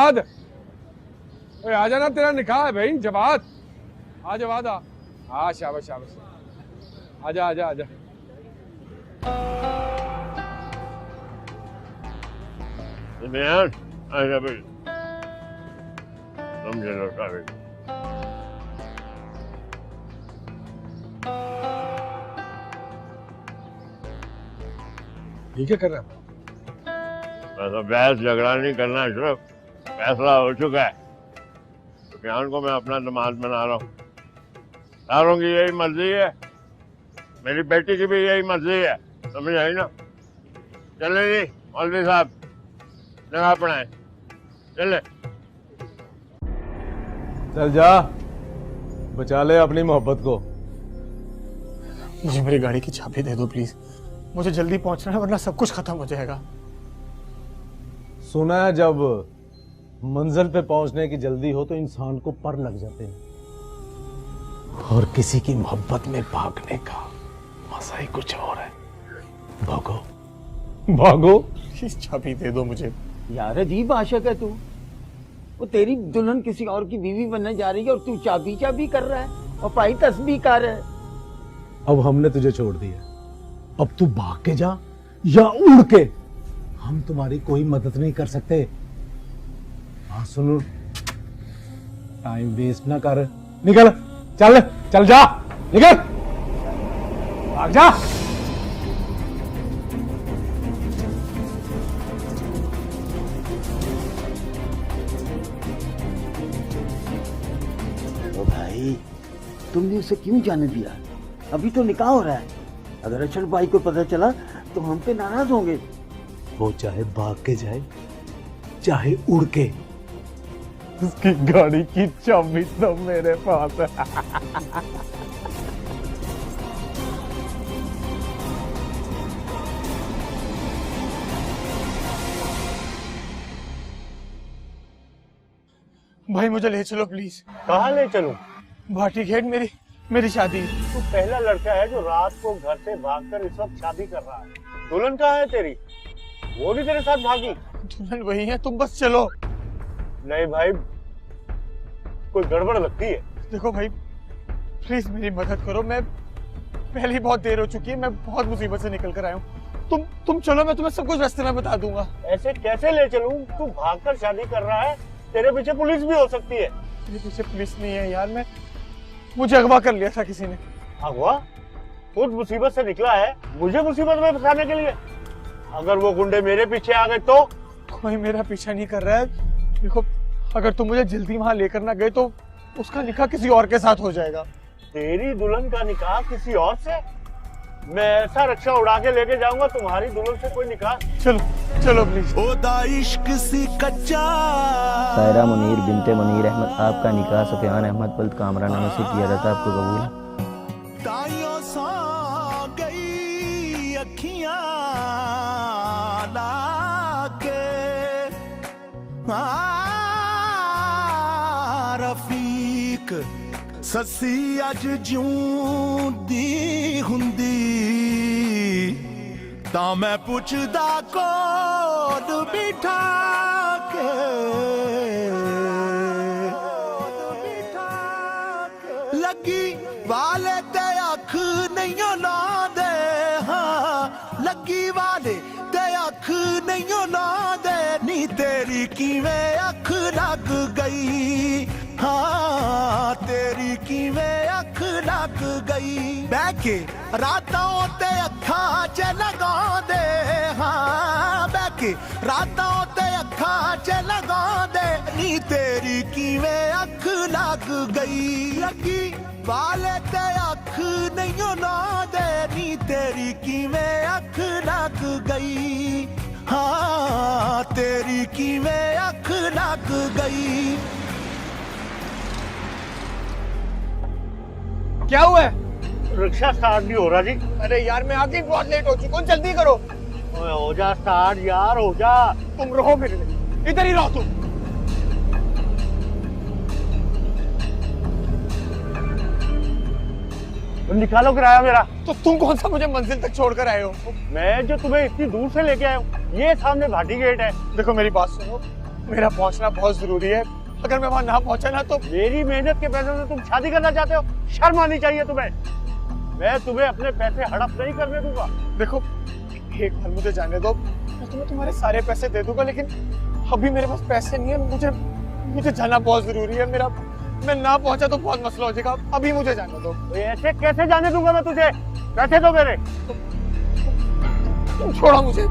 ओए आ जाना, तेरा निकाह है भाई। जवाद आ, जवाद आ। हाँ शाबाश शाबाश, आजा आजा आजा। आजा भाई, समझे लौटा भाई। ये क्या कर रहा है? वैसा बहस झगड़ा नहीं करना अशरफ, फैसला हो चुका है। सुफियान को मैं अपना दामाद बना रहा हूँ। सारों की यही मर्जी है, मेरी बेटी की भी यही मर्जी है, समझ आई ना? चले जी मौलवी साहब, नमाज पढ़ाएं, चले। चल जा, बचा ले अपनी मोहब्बत को। मुझे मेरी गाड़ी की चाबी दे दो प्लीज, मुझे जल्दी पहुंचना है वरना सब कुछ खत्म हो जाएगा। सुना है जब मंजिल पे पहुंचने की जल्दी हो तो इंसान को पर लग जाते हैं, और किसी की मोहब्बत में भागने का मजा ही कुछ और है। भागो भागो। प्लीज चाबी दे दो मुझे। यार अजीब आशिक है तू, वो तेरी दुल्हन किसी और की बीवी बनने जा रही है और तू चाबी चाबी कर रहा है और पाई तस्बीह कर रहा है। अब हमने तुझे छोड़ दिया, अब तू भाग के जा या उड़ के, हम तुम्हारी कोई मदद नहीं कर सकते। हाँ सुनो, टाइम वेस्ट ना कर, निकल, चल चल जा, निकल, भाग जा। ओ भाई, तुमने उसे क्यों जाने दिया? अभी तो निकाह हो रहा है, अगर अशरफ भाई को पता चला तो हम पे नाराज होंगे। वो चाहे भाग के जाए चाहे उड़ के, उसकी गाड़ी की चाबी तो मेरे पास है। भाई मुझे ले चलो प्लीज। कहाँ ले चलूं? भाटी घेट, मेरी शादी। तू पहला लड़का है जो रात को घर से भागकर इस वक्त शादी कर रहा है। दुल्हन कहाँ है तेरी? वो भी तेरे साथ भागी? दुल्हन वही है, तुम बस चलो। नहीं भाई, कोई गड़बड़ लगती है। देखो भाई प्लीज मेरी मदद करो, मैं पहले ही बहुत देर हो चुकी है, मैं बहुत मुसीबत से निकल कर आया हूँ। तुम चलो, मैं तुम्हें सब कुछ रास्ते में बता दूंगा। ऐसे कैसे ले चलूं? तू भागकर शादी कर रहा है, तेरे पीछे पुलिस भी हो सकती है। मेरे पीछे पुलिस नहीं है यार, मुझे अगवा कर लिया था किसी ने। अगवा? खुद मुसीबत से निकला है, मुझे मुसीबत में फंसाने के लिए? अगर वो गुंडे मेरे पीछे आ गए तो? कोई मेरा पीछा नहीं कर रहा है। देखो अगर तुम मुझे जल्दी वहां लेकर ना गए तो उसका निकाह किसी और के साथ हो जाएगा। तेरी दुल्हन का निकाह किसी और से? मैं ऐसा रक्षा उड़ा के लेके जाऊंगा तुम्हारी दुल्हन से कोई निकाह? चलो चलो प्लीज। सायरा मुनीर बिनते मुनीर अहमद, आपका निकाह सुफियान अहमद पल्त कामरा नामे से किया जाता है, आपको कबूल है? रफीक ससी अज जिउंदी हुंदी तां मैं पुछदा कोड बिठा के लगी वाले ते अख नहीं लांदे, हाँ लगी वाले ते अख नहीं लांदे, नी तेरी किवें अख लग गई, हाँ तेरी किवें अख लग गई। बह के रातों ते अखा च लगा दे, हाँ बह के रातों ते अखा च लगा दे, नी तेरी किवें अख लग गई। लगी वाले ते अख नहीं ना दे, नी तेरी किवें अख लग गई, हाँ तेरी किवें अख लग गई। क्या हुआ है? रिक्शा स्टार्ट नहीं हो रहा जी। अरे यार मैं आगे बहुत लेट हो चुका हूँ, जल्दी करो। ओए हो जा स्टार्ट यार, हो जा। तुम रहो मेरे लिए, इधर ही रहो तुम। निकालो किराया मेरा। तो तुम कौन सा मुझे मंजिल तक छोड़कर आए हो? मैं जो तुम्हें इतनी दूर से लेके आया हूँ, ये सामने भाटी गेट है। देखो मेरी बात सुनो, मेरा पहुंचना बहुत जरूरी है। अगर मैं वहां ना पहुंचा ना तो मेरी मेहनत के पैसों से तुम शादी करना चाहते हो? शर्म आनी चाहिए तुम्हें। मैं तुम्हें अपने पैसे हड़प नहीं करने दूंगा। देखो, एक बार मुझे जाने दो, मैं तुम्हें तुम्हारे सारे पैसे दे दूंगा, लेकिन अभी मेरे पास पैसे नहीं है। मुझे जाना बहुत जरूरी है। मैं ना पहुंचा तो बहुत मसला हो जाएगा। अभी मुझे जाने दो। तो ऐसे कैसे जाने दूंगा मैं तुझे? पैसे दो मेरे। तुम छोड़ो मुझे।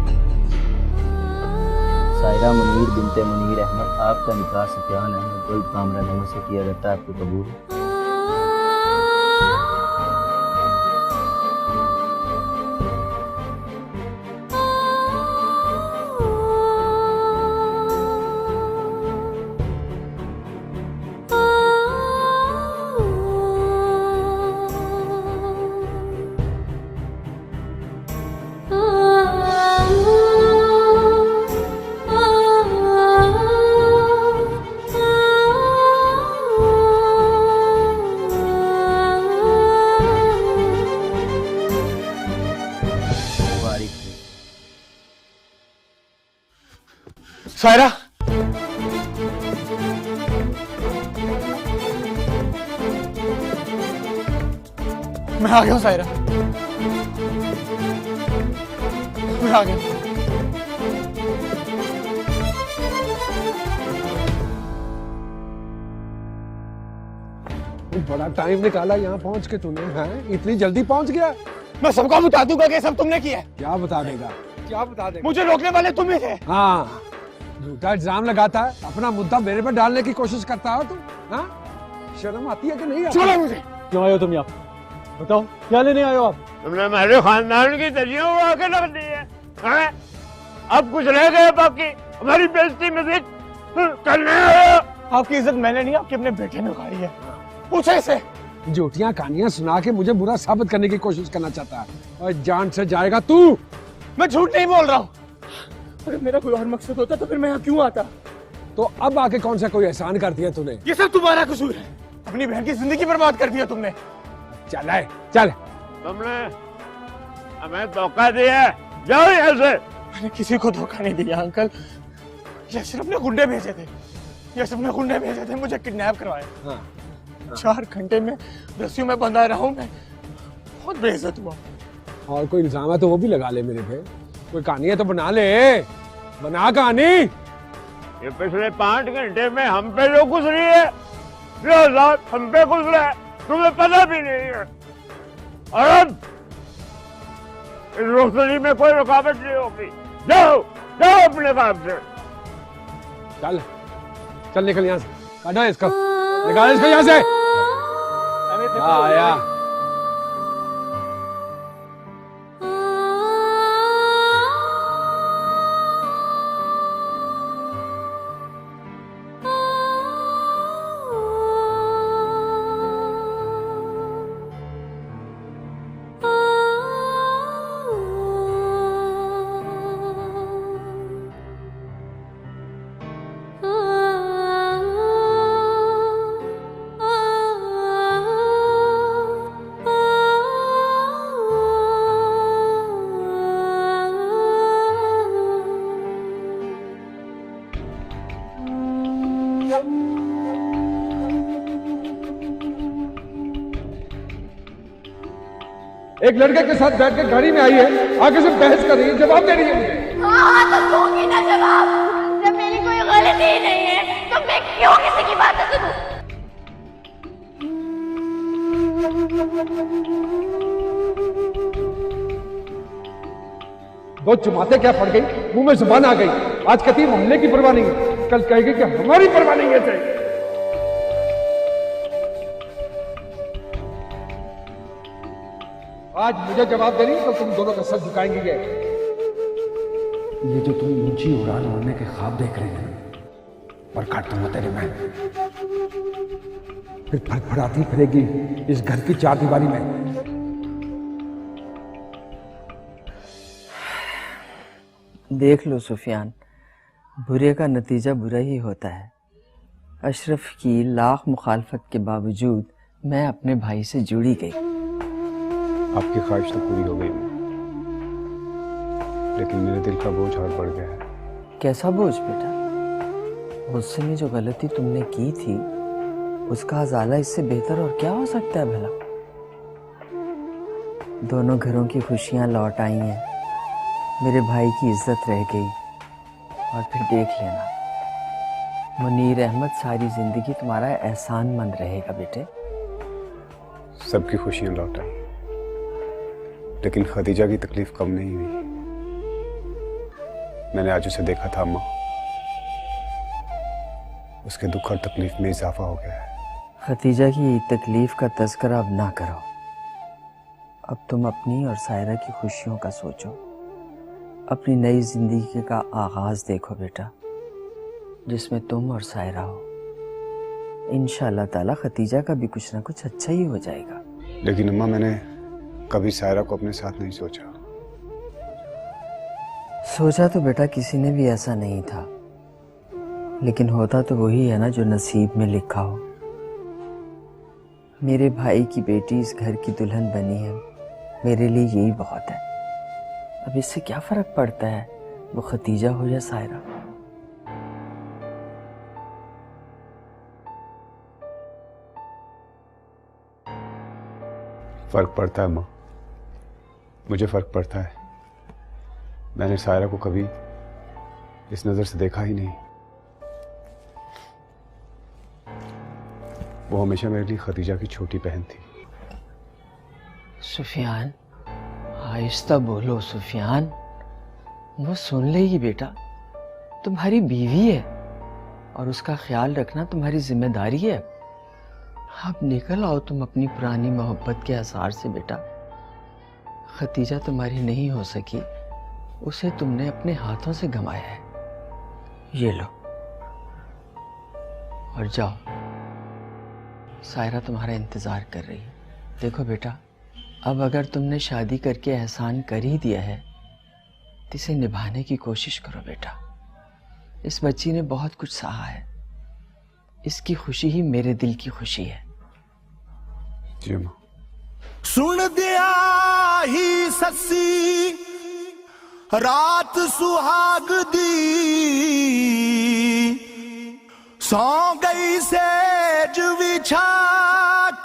सायरा मुनीर बिनते मुनीर अहमद, आपका निकाह सफियान अहमद गोल्ड कामरा नामा से किया जाता है, आपको कबूल है? सायरा, मैं आ गया हूँ। सायरा, मैं आ गया। बड़ा टाइम निकाला यहाँ पहुँच के तूने, हैं? इतनी जल्दी पहुँच गया? मैं सबको बता दूंगा कि सब तुमने किया है। क्या बता देगा? क्या बता देगा? मुझे रोकने वाले तुम ही थे। हाँ, झूठा इल्जाम लगाता है, अपना मुद्दा मेरे पर डालने की कोशिश करता हो तुम। हाँ, शर्म आती है कि नहीं आती? छोड़ो मुझे। क्यों आए हो तुम यहाँ? बताओ, क्या लेने आए हो आप? तुमने हमारे खानदान की दरिया उड़ा के रख दी है, हैं? अब कुछ रह गए बाकी? हमारी बेइज्जती मजीद करने आए हो? आपकी इज्जत मैंने नहीं, आपके अपने बेटे ने उखाड़ी है। पूछे इसे। झूठियां कहानियां सुना के मुझे बुरा साबित करने की कोशिश करना चाहता है, और जान से जाएगा तू। मैं झूठ नहीं बोल रहा हूँ। अगर मेरा कोई और मकसद होता तो फिर मैं यहाँ क्यों आता? तो अब आके कौन सा कोई एहसान कर दिया तूने? ये सब तुम्हारा कसूर है। अपनी बहन की जिंदगी बर्बाद कर दिया तुमने। चल आए, चल। तुमने हमें धोखा दिया है, जाओ यहाँ से। मैंने किसी को धोखा नहीं दिया अंकल। यशरफ ने गुंडे भेजे थे। यशरफ ने गुंडे भेजे थे, मुझे किडनैप करवाया। हाँ। 4 घंटे में रस्सियों में बंधा रहा हूँ मैं। बहुत बेइज्जत हुआ। और कोई इल्जाम है तो वो भी लगा ले मेरे पे। कोई कहानी है तो बना ले, बना कहानी। ये पिछले 5 घंटे में हम पे जो गुजरी है, जो रात हम पे गुजरा है, तुम्हें पता भी नहीं है। और अब इस रोशनी में कोई रुकावट नहीं होगी। जाओ जाओ अपने काम से। चल चल, निकल यहाँ से। काटो इसको, निकाल इसको यहाँ से। आया। एक लड़के के साथ बैठ के गाड़ी में आई है, आगे से बहस कर रही है, जवाब दे रही है मुझे। हाँ तो दूंगी ना जवाब। जब मेरी कोई गलती ही नहीं है तो मैं क्यों किसी की बातें सुनूं? दो चुमाते क्या पड़ गई, मुंह में जुबान आ गई। आज कहती मोहल्ले की परवाह नहीं है, कल कहेगी कि हमारी परवाह नहीं है। आज मुझे जवाब दे रही तो तुम दोनों का सर झुकाएंगे। ये जो तुम ऊंची उड़ान उड़ने के ख्वाब देख रहे हैं, पर काट दूंगा तेरे मैं। फिर फड़फड़ाती फिरेगी इस घर की 4 दीवारी में। देख लो सुफियान, बुरे का नतीजा बुरा ही होता है। अशरफ की लाख मुखालफत के बावजूद मैं अपने भाई से जुड़ी गई। आपकी ख्वाहिश तो पूरी हो गई, लेकिन मेरे दिल का बोझ और बढ़ गया है। कैसा बोझ बेटा? गुस्से में जो गलती तुमने की थी उसका अजाला इससे बेहतर और क्या हो सकता है भला। दोनों घरों की खुशियां लौट आई हैं, मेरे भाई की इज्जत रह गई। और फिर देख लेना, मुनीर अहमद सारी जिंदगी तुम्हारा एहसानमंद रहेगा बेटे। सबकी खुशियां लौट आई, लेकिन खदीजा की तकलीफ कम नहीं हुई। मैंने आज उसे देखा था अम्मा, उसके दुख और तकलीफ में इजाफा हो गया है। खदीजा की तकलीफ का तज़किरा अब ना करो। अब तुम अपनी और सायरा की खुशियों का सोचो, अपनी नई जिंदगी का आगाज देखो बेटा, जिसमें तुम और सायरा हो। इंशाअल्लाह ताला खदीजा का भी कुछ ना कुछ अच्छा ही हो जाएगा। लेकिन अम्मा, मैंने कभी सायरा को अपने साथ नहीं सोचा। सोचा तो बेटा किसी ने भी ऐसा नहीं था, लेकिन होता तो वही है ना जो नसीब में लिखा हो। मेरे भाई की बेटी इस घर की दुल्हन बनी है, मेरे लिए यही बहुत है। अब इससे क्या फर्क पड़ता है वो खदीजा हो या सायरा। फर्क पड़ता है माँ, मुझे फर्क पड़ता है। मैंने सायरा को कभी इस नजर से देखा ही नहीं। वो हमेशा मेरे लिए खदीजा की छोटी बहन थी। सुफियान, आहिस्ता बोलो सुफियान, वो सुन लेगी बेटा। तुम्हारी बीवी है और उसका ख्याल रखना तुम्हारी जिम्मेदारी है। अब निकल आओ तुम अपनी पुरानी मोहब्बत के आसार से बेटा। खदीजा तुम्हारी नहीं हो सकी, उसे तुमने अपने हाथों से गंवाया है। ये लो और जाओ, सायरा तुम्हारा इंतजार कर रही है। देखो बेटा, अब अगर तुमने शादी करके एहसान कर ही दिया है तो इसे निभाने की कोशिश करो बेटा। इस बच्ची ने बहुत कुछ सहा है, इसकी खुशी ही मेरे दिल की खुशी है। जी माँ। सुन दिया ही ससी रात सुहाग दी, सौ गई सेज बिछा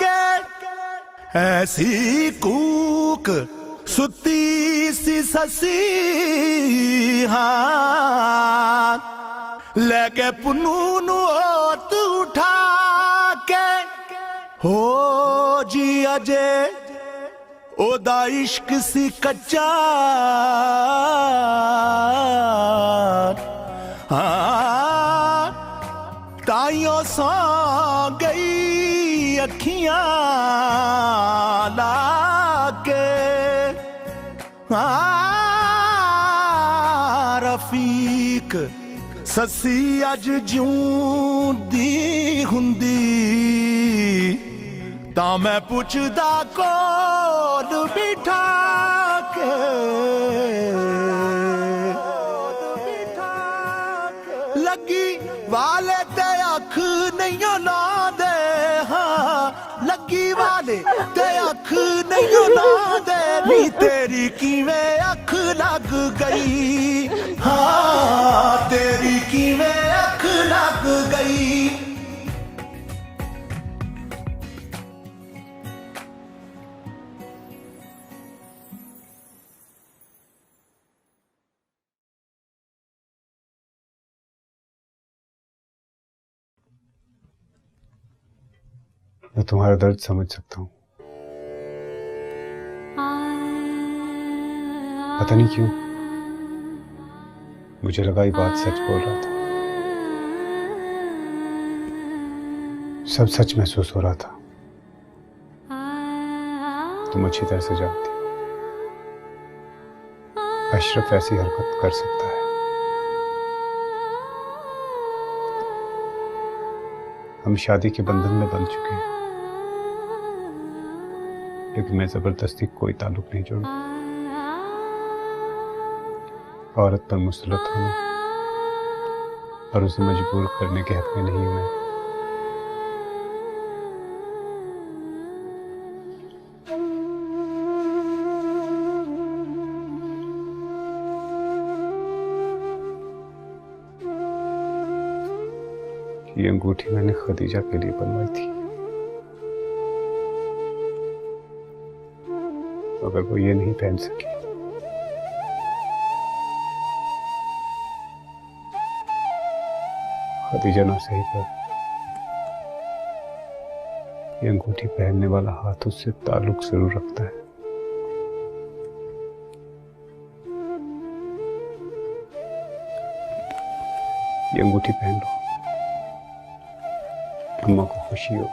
के, ऐसी कूक सुती सी ससी, हाँ लेके पुनून ओत उठा के, हो जी अजे ओदा इश्क सी कच्चा, हाँ ताइयों सौ गई अखियां लाके, रफीक ससी अज जूं दी हुंदी, ता मैं पुछदा कोल बिठा के, लगी वाले ते अख नहीं ना दे, हाँ लगी वाले ते अख नहीं ना दे, नी तेरी किवें अख लग गई, हाँ तेरी किवें अख लग गई। मैं तुम्हारा दर्द समझ सकता हूँ। पता नहीं क्यों मुझे लगा ये बात सच बोल रहा था। सब सच महसूस हो रहा था। तुम अच्छी तरह से जानती हो अशरफ ऐसी हरकत कर सकता है। हम शादी के बंधन में बंध चुके हैं, लेकिन मैं जबरदस्ती कोई ताल्लुक नहीं जोड़ूं। औरत पर मुसलत होने और उसे मजबूर करने के हक में नहीं हूं मैं। ये अंगूठी मैंने खदीजा के लिए बनवाई थी। अगर वो ये नहीं पहन सकी खदीजा ना सही पर ये अंगूठी पहनने वाला हाथ उससे ताल्लुक जरूर रखता है। ये अंगूठी पहन लो, अम्मा को खुशी हो।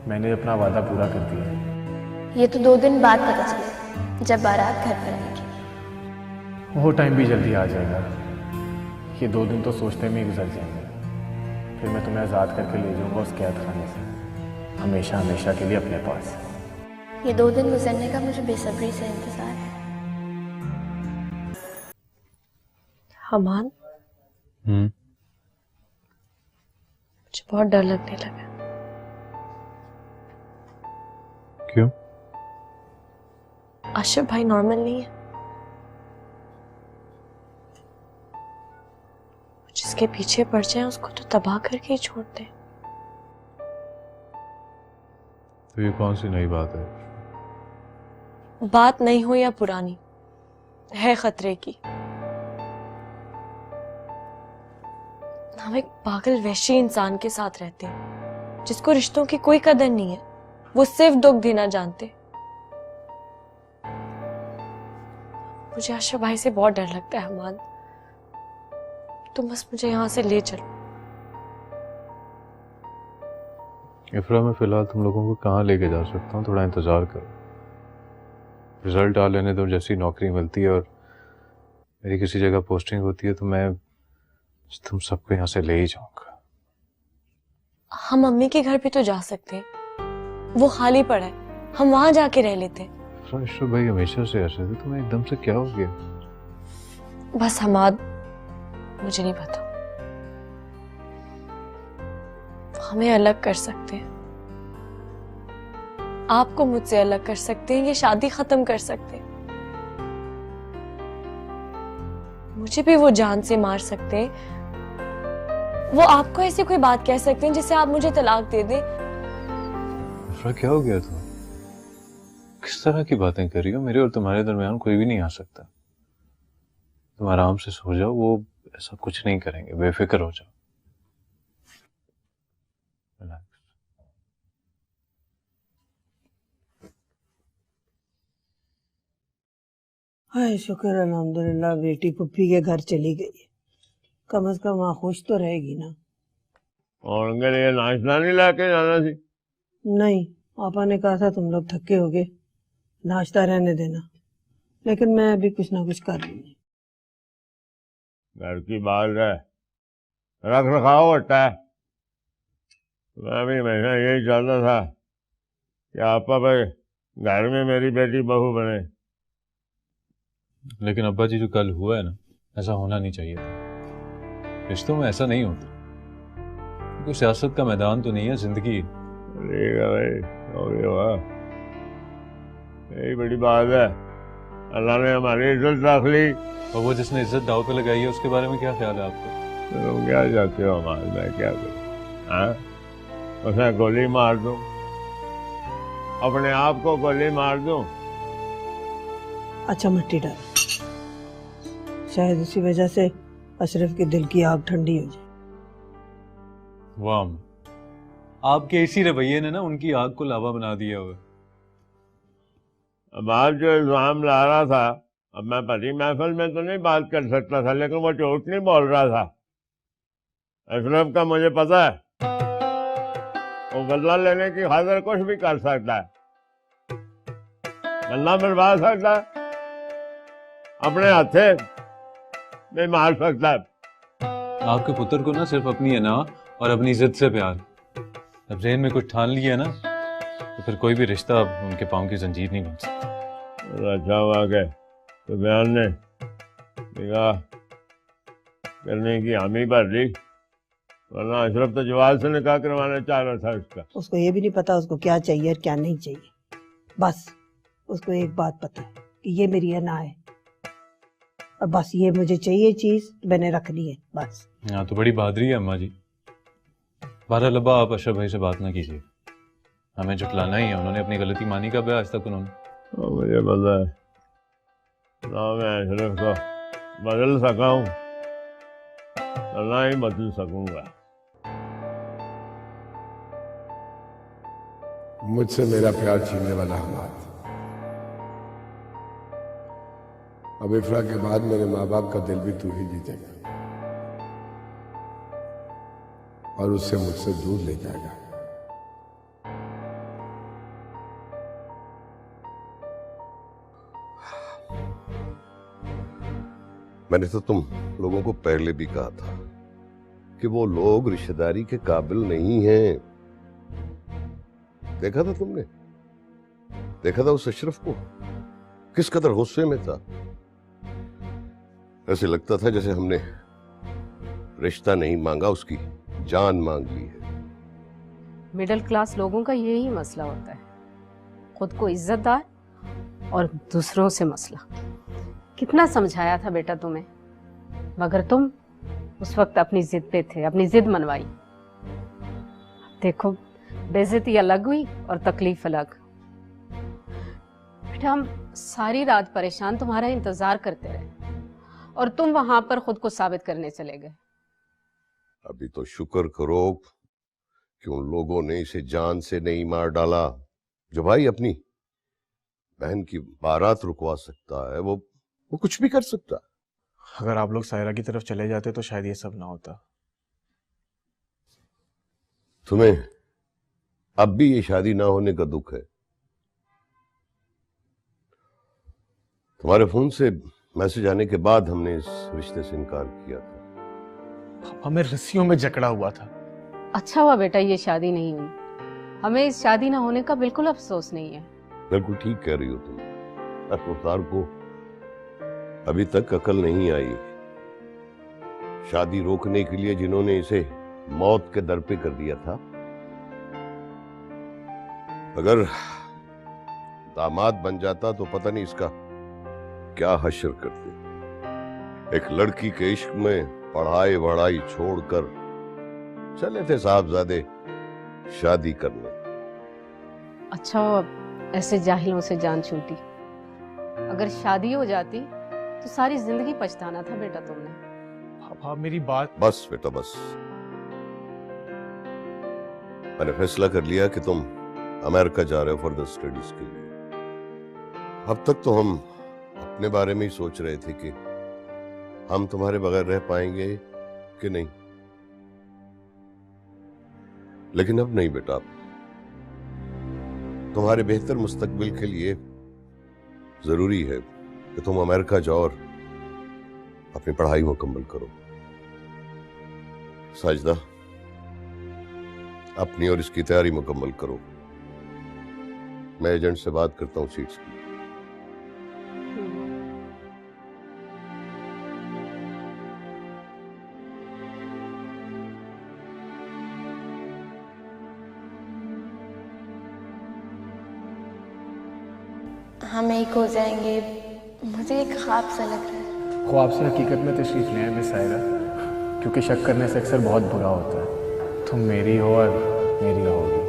मैंने अपना वादा पूरा कर दिया। ये तो 2 दिन बाद पता चला जब बारात घर पर आएगी। वो टाइम भी जल्दी आ जाएगा। ये 2 दिन तो सोचने में ही गुजर जाएंगे। फिर मैं तुम्हें आज़ाद करके ले जाऊंगा उस कैद खाने से, हमेशा हमेशा के लिए अपने पास। ये 2 दिन गुजरने का मुझे बेसब्री से इंतजार है। हमान, मुझे बहुत डर लगने लगा। क्यों? अशरफ भाई नॉर्मल नहीं है। जिसके पीछे पड़ जाए उसको तो तबाह करके ही छोड़ते हैं। तो ये कौन सी नई बात है? बात नहीं हो या पुरानी, है खतरे की। हम एक पागल वहशी इंसान के साथ रहते हैं जिसको रिश्तों की कोई कदर नहीं है। वो सिर्फ दुख देना जानते। मुझे अशरफ भाई से बहुत डर लगता है हमान। तुम बस मुझे यहां से ले चलो। इफ्रा, मैं फिलहाल तुम लोगों को कहाँ लेके जा सकता हूँ? थोड़ा इंतजार करो, रिजल्ट आ लेने दो। जैसी नौकरी मिलती है और मेरी किसी जगह पोस्टिंग होती है तो मैं तुम सबको यहाँ से ले ही जाऊंगा। हम मम्मी के घर भी तो जा सकते हैं, वो खाली पड़ा है, हम वहां जाके रह लेते हैं। अशरफ भाई हमेशा से ऐसे थे, तुम्हें एकदम से क्या हो गया? बस हमाद, मुझे नहीं पता। हमें अलग कर सकते हैं, आपको मुझसे अलग कर सकते हैं, ये शादी खत्म कर सकते हैं। मुझे भी वो जान से मार सकते हैं। वो आपको ऐसी कोई बात कह सकते हैं जिससे आप मुझे तलाक दे दें। क्या हो गया? तुम किस तरह की बातें कर रही हो? मेरे और तुम्हारे दरमियान कोई भी नहीं आ सकता। तुम आराम से सो जाओ, वो ऐसा कुछ नहीं करेंगे, बेफिक्र हो जाओ। हाय शुक्र अल्हम्दुलिल्लाह, बेटी पुप्पी के घर चली गई। कम से कम वहाँ खुश तो रहेगी ना। और उनके लिए नाश्ता नहीं लाके जाना थी? नहीं, पापा ने कहा था तुम लोग थके होगे, नाश्ता रहने देना, लेकिन मैं अभी कुछ ना कुछ कर लूंगी। घर की बात है, रख रखाव होता है। मैं भी हमेशा यही चाहता था कि आपा भाई घर में मेरी बेटी बहू बने। लेकिन अब्बा जी, जो कल हुआ है ना, ऐसा होना नहीं चाहिए था। रिश्तों में ऐसा नहीं होता। कोई सियासत का मैदान तो नहीं है, जिंदगी। ठीक है भाई, हो गया हुआ, यही बड़ी बात है। अल्लाह ने हमारी इज्जत रख ली। और वो जिसने इज्जत दाव पे लगाई है उसके बारे में क्या ख्याल है आपको? तुम क्या चाहते हो हमारे? मैं क्या करूं? हाँ, उसे गोली मार दूं, अपने आप को गोली मार दूं? अच्छा मिट्टी डाल, शायद इसी वजह से अशरफ के दिल की आग ठंडी हो जाए। वाह, आपके इसी रवैये ने ना उनकी आग को लावा बना दिया हुआ। अब आप जो इल्जाम ला रहा था, अब मैं भरी महफिल में तो नहीं बात कर सकता था, लेकिन वो झूठ नहीं बोल रहा था। अशरफ का मुझे पता है, वो बदला लेने की खातिर कुछ भी कर सकता है, बंदा मरवा सकता है, अपने हाथे नहीं मार सकता है। आपके पुत्र को ना सिर्फ अपनी अना और अपनी इज्जत से प्यार। अब जेहन में कुछ ठान लिया ना तो फिर कोई भी रिश्ता उनके पाँव की जंजीर नहीं बन सकता। अच्छा हुआ के तो बयान ने निगाह करने की हामी भर ली, वरना अशरफ तो जवाब से निकाह करवाना चाह रहा था उसका। उसको ये भी नहीं पता उसको क्या चाहिए और क्या नहीं चाहिए। बस उसको एक बात पता है कि ये मेरी अना है और बस ये मुझे चाहिए चीज तो मैंने रखनी है बस। हाँ तो बड़ी बहादुरी है अम्मा जी। 12 लब्बा आप अशरफ भाई से बात ना कीजिए, हमें जुटलाना ही है। उन्होंने अपनी गलती मानी कब है आज तक उन्होंने? मुझे पता है ना मैं अशरफ को बदल सका हूँ ना ही बदल सकूंगा। मुझसे मेरा प्यार छीनने वाला हमाद, अब इफ्रा के बाद मेरे माँ बाप का दिल भी तू ही जीतेगा और उससे मुझसे दूर ले जाएगा। मैंने तो तुम लोगों को पहले भी कहा था कि वो लोग रिश्तेदारी के काबिल नहीं हैं। देखा था तुमने, देखा था उस अशरफ को किस कदर गुस्से में था। ऐसे लगता था जैसे हमने रिश्ता नहीं मांगा, उसकी जान मांग ली है। मिडिल क्लास लोगों का यही मसला होता है, खुद को इज्जतदार और दूसरों से मसला। कितना समझाया था बेटा तुम्हें, मगर तुम उस वक्त अपनी जिद पे थे, अपनी जिद मनवाई। देखो बेइज्जती अलग हुई और तकलीफ अलग। बेटा हम सारी रात परेशान तुम्हारा इंतजार करते रहे और तुम वहां पर खुद को साबित करने चले गए। अभी तो शुक्र करो कि उन लोगों ने इसे जान से नहीं मार डाला। जो भाई अपनी बहन की बारात रुकवा सकता है वो कुछ भी कर सकता है। अगर आप लोग सायरा की तरफ चले जाते तो शायद ये सब ना होता। तुम्हें अब भी ये शादी ना होने का दुख है? तुम्हारे फोन से मैसेज आने के बाद हमने इस रिश्ते से इनकार किया था। हमें रस्सियों में जकड़ा हुआ था। अच्छा हुआ बेटा ये शादी नहीं हुई, हमें इस शादी ना होने का बिल्कुल अफसोस नहीं है। बिल्कुल ठीक कह रही हो तुम। अफ्तार को अभी तक अकल नहीं आई। शादी रोकने के लिए जिन्होंने इसे मौत के दर पे कर दिया था, अगर दामाद बन जाता तो पता नहीं इसका क्या हश्र करते। एक लड़की के इश्क में पढ़ाई वढ़ाई छोड़कर चले थे साहबजादे शादी करने। अच्छा हो ऐसे जाहिलों से जान छूटी। अगर शादी हो जाती तो सारी जिंदगी पछताना था बेटा तुमने। पापा मेरी बात। बस बेटा बस, मैंने फैसला कर लिया कि तुम अमेरिका जा रहे हो फर्दर स्टडीज के लिए। अब तक तो हम अपने बारे में ही सोच रहे थे कि हम तुम्हारे बगैर रह पाएंगे कि नहीं, लेकिन अब नहीं बेटा। तुम्हारे बेहतर मुस्तकबिल के लिए जरूरी है कि तुम अमेरिका जाओ और अपनी पढ़ाई मुकम्मल करो। साजिदा अपनी और इसकी तैयारी मुकम्मल करो। मैं एजेंट से बात करता हूँ सीट्स की। हम एक हो जाएंगे, मुझे एक ख्वाब सा लग रहा है। ख्वाब से हकीकत में तशरीफ ले आए मिस सायरा, क्योंकि शक करने से अक्सर बहुत बुरा होता है। तुम मेरी हो और मेरी रहोगी।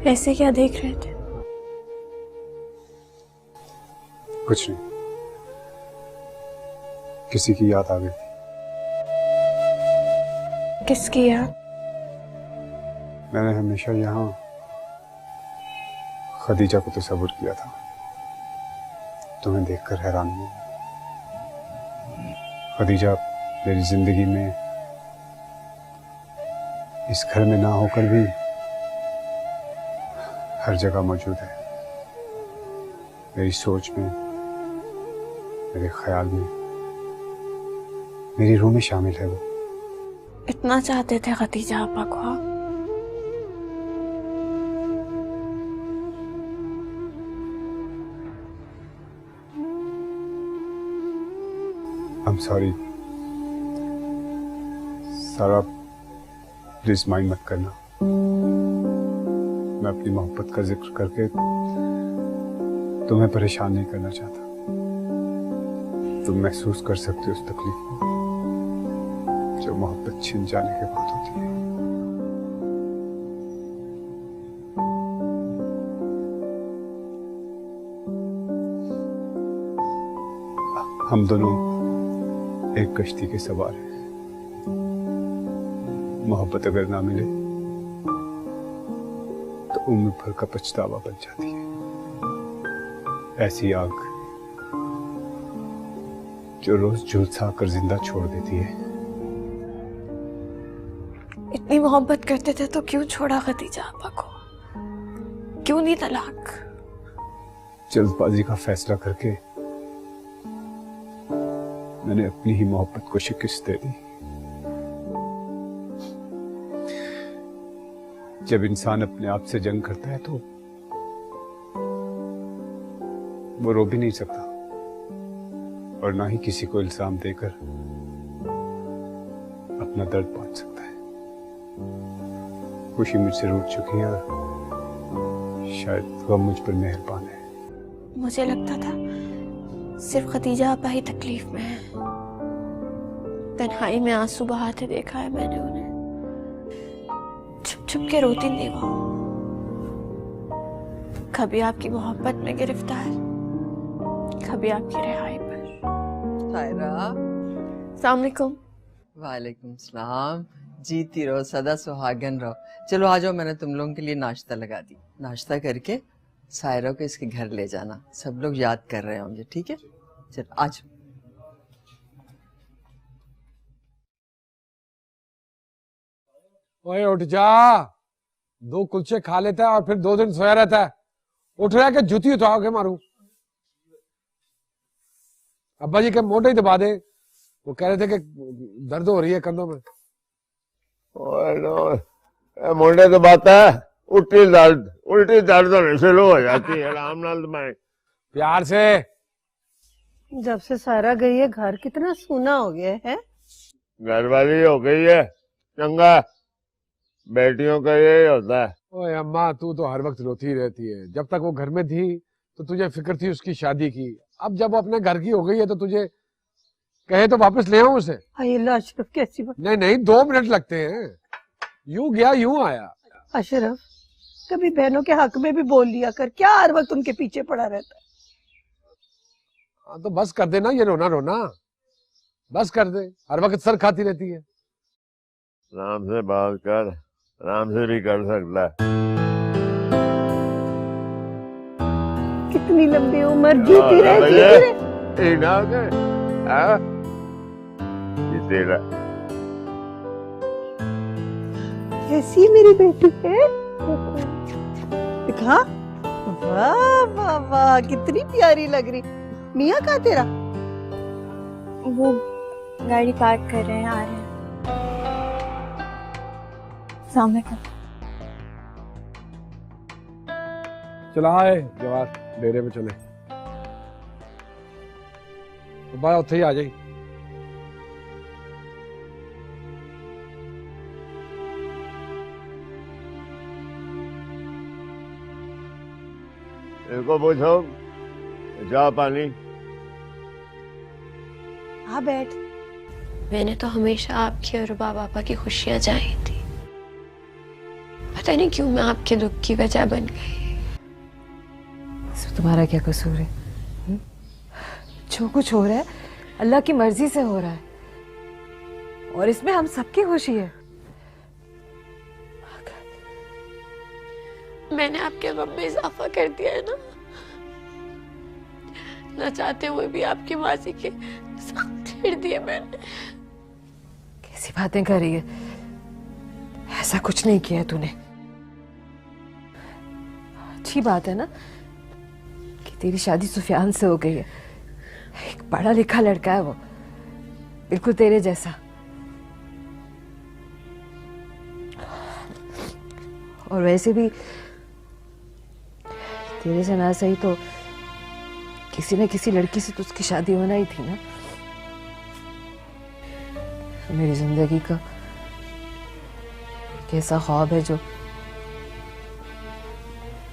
ऐसे क्या देख रहे थे? कुछ नहीं, किसी की याद आ गई थी। किसकी याद? मैंने हमेशा यहाँ खदीजा को तस्वुर किया था, तुम्हें देखकर हैरान हुआ। खदीजा मेरी जिंदगी में इस घर में ना होकर भी हर जगह मौजूद है, मेरी सोच में, मेरे ख्याल में, मेरी रूह में शामिल है वो। इतना चाहते थे खदीजा आपा को आप? I'm sorry सारा, प्लीज माइंड मत करना। मैं अपनी मोहब्बत का जिक्र करके तुम्हें परेशान नहीं करना चाहता। तुम महसूस कर सकते हो उस तकलीफ को जो मोहब्बत छिन जाने के बाद होती है। हम दोनों एक कश्ती के सवार हैं। मोहब्बत अगर ना मिले तो उम्र भर का पछतावा बन जाती है। ऐसी आग जो रोज झुलसा कर जिंदा छोड़ देती है। इतनी मोहब्बत करते थे तो क्यों छोड़ा खदीजा आपा को? क्यों नहीं तलाक? जल्दबाजी का फैसला करके मैंने अपनी ही मोहब्बत को शिकस्त दे दी। जब इंसान अपने आप से जंग करता है तो वो रो भी नहीं सकता और ना ही किसी को इल्जाम देकर अपना दर्द बांट सकता है। खुशी मुझसे रूठ चुकी है और शायद गम मुझ पर मेहरबान है। मुझे लगता था सिर्फ खदीजा आपा ही तकलीफ में है। तन्हाई में आंसू बहाते देखा है मैंने उन्हें, छुप छुप के रोती थी वो। कभी आपकी मोहब्बत में गिरफ्तार, कभी आपकी रिहाई पर। सायरा, अस्सलाम वालेकुम। वालेकुम सलाम। जीती रहो, सदा सुहागन रहो। चलो आ जाओ, मैंने तुम लोगों के लिए नाश्ता लगा दी। नाश्ता करके सायरा को इसके घर ले जाना, सब लोग याद कर रहे होंगे, ठीक है? चलो आ जाओ। ओए उठ जा, 2 कुलचे खा लेता है और फिर 2 दिन सोया रहता है। उठ रहा है कि जूती उठाओ के मारूं? अब्बा जी के मोटे ही दबा दे, वो कह रहे थे कि दर्द हो रही है कंधों में। मुंडे दबाता है, उल्टी दर्द होने से लो हो जाती है। आराम नाल दबाए, प्यार से। जब से सारा गई है घर कितना सूना हो गया है। घर वाली हो गई है चंगा, बेटियों का यही होता है। ओए अम्मा, तू तो हर वक्त रोती रहती है। जब तक वो घर में थी तो तुझे फिक्र थी उसकी शादी की। अब जब वो अपने घर की हो गई है तो तुझे कहे तो वापस ले आऊं उसे? अशरफ कैसी बात। नहीं 2 मिनट लगते हैं, यूं गया यूं आया। अशरफ, कभी बहनों के हक में भी बोल लिया कर, क्या हर वक्त उनके पीछे पड़ा रहता है? हाँ तो बस कर देना ये रोना, बस कर दे, हर वक्त सर खाती रहती है। आराम से बात कर, आराम से भी कर सकता है। कितनी लंबी उम्र जीती रहे। कैसी मेरी बेटी है, दिखा। वाह वाह वाह, कितनी प्यारी लग रही। मियाँ कहाँ तेरा? वो गाड़ी पार्क कर रहे हैं, आ रहे हैं। सामने कर। चला है जवाब, डेरे में चले। बाय उत्थे ही आ जाई। इनको पूछो जा पानी। हाँ बैठ। मैंने तो हमेशा आपकी और बाबा की खुशियां चाही थी, पता नहीं क्यों मैं आपके दुख की वजह बन गई। इसमें तुम्हारा क्या कसूर है? जो कुछ हो रहा है अल्लाह की मर्जी से हो रहा है और इसमें हम सबकी खुशी है। मैंने आपके गम में इजाफा कर दिया है ना चाहते हुए भी आपकी मासी के साथ छेड़ दिए मैंने। कैसी बातें कर रही है? ऐसा कुछ नहीं किया तूने। अच्छी बात है ना कि तेरी शादी सुफियान से हो गई है। एक पढ़ा लिखा लड़का है वो, बिल्कुल तेरे जैसा। और वैसे भी तेरे से ना सही तो किसी न किसी लड़की से तो उसकी शादी होना ही थी ना। मेरी जिंदगी का एक ऐसा ख्वाब है जो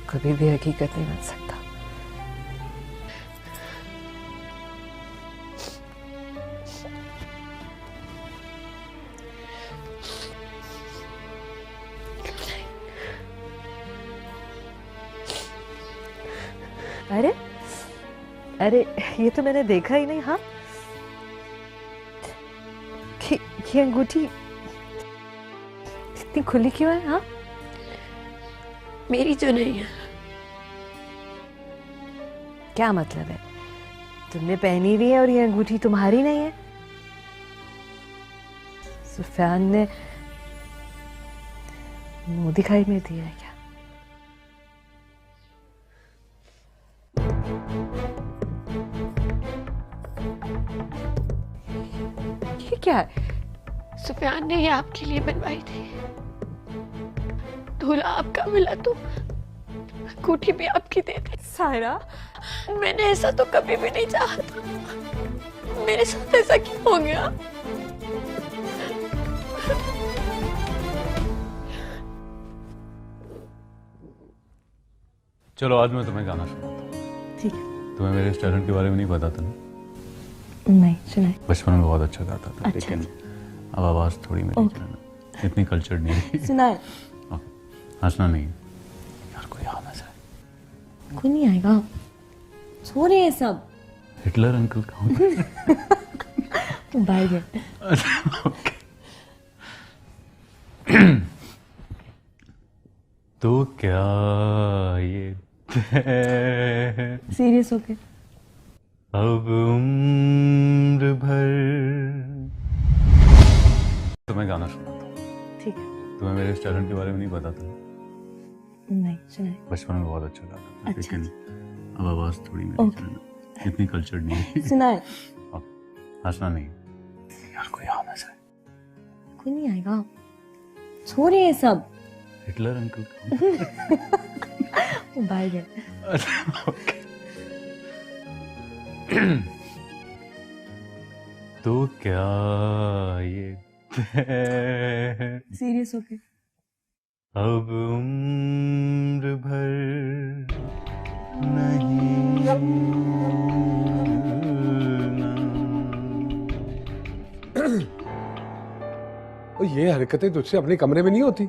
कभी भी हकीकत नहीं बन सकता। अरे अरे ये तो मैंने देखा ही नहीं। हाँ, ये अंगूठी इतनी खुली क्यों है? हाँ, मेरी तो नहीं है। क्या मतलब है? तुमने पहनी हुई है और ये अंगूठी तुम्हारी नहीं है? सुफियान ने मुंह दिखाई में दिया है क्या? ये क्या है? सुफियान ने ये आपके लिए बनवाई थी। दूल्हा आपका मिला तो अंगूठी भी आपकी दे दी। सायरा, मैंने ऐसा तो कभी भी नहीं चाहा था। मेरे साथ ऐसा क्यों हो गया? चलो आज मैं तुम्हें गाना सुनाता हूँ। ठीक है। तुम्हें मेरे इस टैलेंट के बारे में नहीं पता था ना? नहीं, सुनाए। बचपन में बहुत अच्छा गाता था। अच्छा, लेकिन अब आवाज थोड़ी मेरी इतनी कल्चर्ड नहीं है। सुनाए। हंसना नहीं यार, कोई आना जाए। कोई नहीं आएगा, सो रहे हैं सब। हिटलर अंकल कहाँ? बाहर गए। तो क्या ये सीरियस होके अब उम्र भर तुम्हें गाना सुनाता हूँ। ठीक है। तुम्हें मेरे इस टैलेंट के बारे में नहीं पता था? नहीं, सुनाए। बचपन में बहुत अच्छा गाता था। अच्छा, लेकिन अब आवाज थोड़ी मेरी इतनी कल्चर्ड नहीं है। सुनाए। हंसना नहीं यार, कोई आना जाए। कोई नहीं आएगा, सो रहे हैं सब। हिटलर अंकल बाहर गए। तो क्या ये सीरियस होके अब उम्र भर नहीं और ये हरकतें तुझसे अपने कमरे में नहीं होती?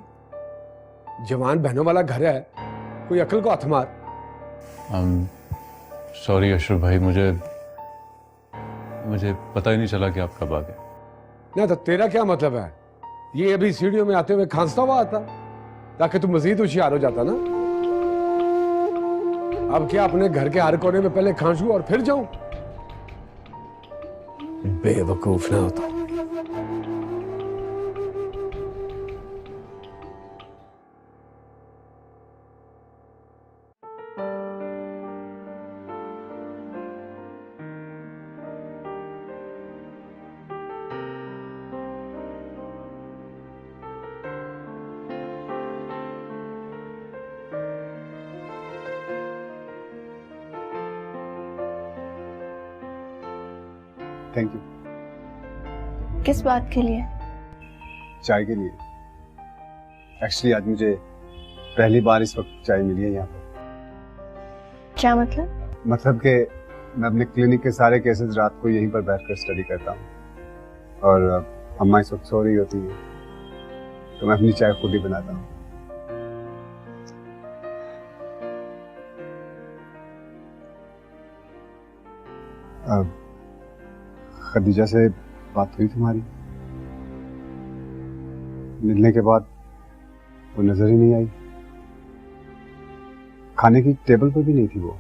जवान बहनों वाला घर है, कोई अकल को हाथ मार। सॉरी अशरफ भाई, मुझे पता ही नहीं चला कि आप कब आ गए। ना तो तेरा क्या मतलब है? ये अभी सीढ़ियों में आते हुए खांसता हुआ आता, ताकि तू मजीद होशियार हो जाता ना। अब क्या अपने घर के हर कोने में पहले खांसू और फिर जाऊं? बेवकूफ ना होता। Thank you. किस बात के लिए? चाय के लिए। एक्चुअली आज मुझे पहली बार इस वक्त चाय मिली है यहाँ पर। क्या मतलब? मतलब कि मैं अपने क्लिनिक के सारे केसेस रात को यहीं पर बैठकर स्टडी करता हूँ और अम्मा इस वक्त सो रही होती है तो मैं अपनी चाय खुद ही बनाता हूँ। खदीजा से बात हुई तुम्हारी? मिलने के बाद वो नजर ही नहीं आई, खाने की टेबल पर भी नहीं थी वो।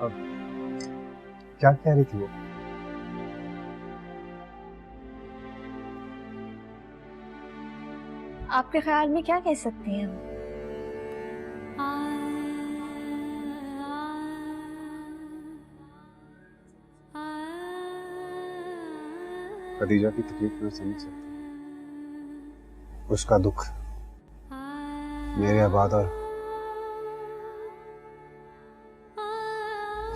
अब क्या कह रही थी वो? आपके ख्याल में क्या कह सकते हैं हम? खदीजा की तकलीफ में समझ सकती, उसका दुख मेरे आबाद और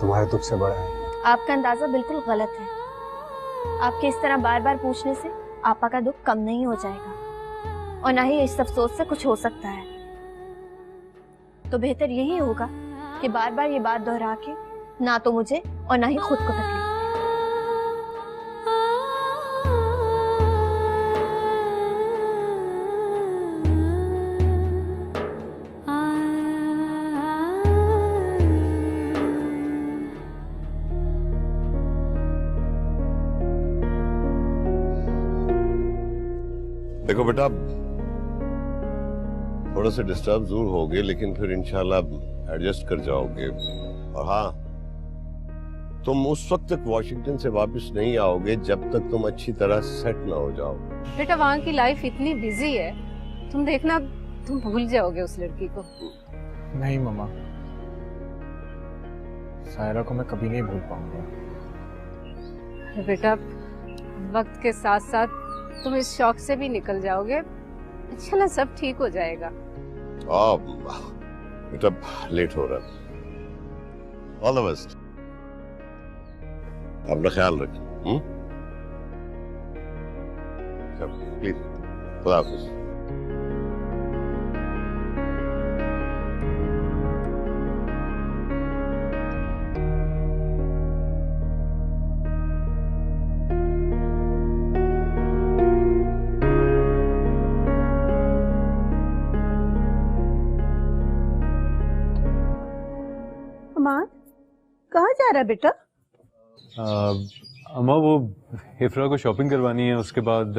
तुम्हारे दुख से बड़ा है। आपका अंदाजा बिल्कुल गलत है। आपके इस तरह बार बार पूछने से आपा का दुख कम नहीं हो जाएगा और ना ही इस अफसोस से कुछ हो सकता है। तो बेहतर यही होगा कि बार बार ये बात दोहरा के ना तो मुझे और ना ही खुद को तकलीफ। देखो बेटा, थोड़ा सा डिस्टर्ब जरूर होगे लेकिन फिर इंशाल्लाह एडजस्ट कर जाओगे। और हाँ, तुम उस वक्त तक वॉशिंगटन से वापस नहीं आओगे जब तक तुम अच्छी तरह सेट ना हो जाओ। बेटा वहाँ की लाइफ इतनी बिजी है, तुम देखना तुम भूल जाओगे उस लड़की को। नहीं मम्मा, सायरा को मैं कभी नहीं भूल पाऊंगा। बेटा वक्त के साथ साथ तुम इस शौक से भी निकल जाओगे, इंशाल्लाह सब ठीक हो जाएगा। बेटा लेट हो रहा है। ऑल द बेस्ट, अपना ख्याल रख। प्लीज, खुदा हाफिज। कहाँ जा रहा है बेटा? अम्मा वो हिफ्रा को शॉपिंग करवानी है, उसके बाद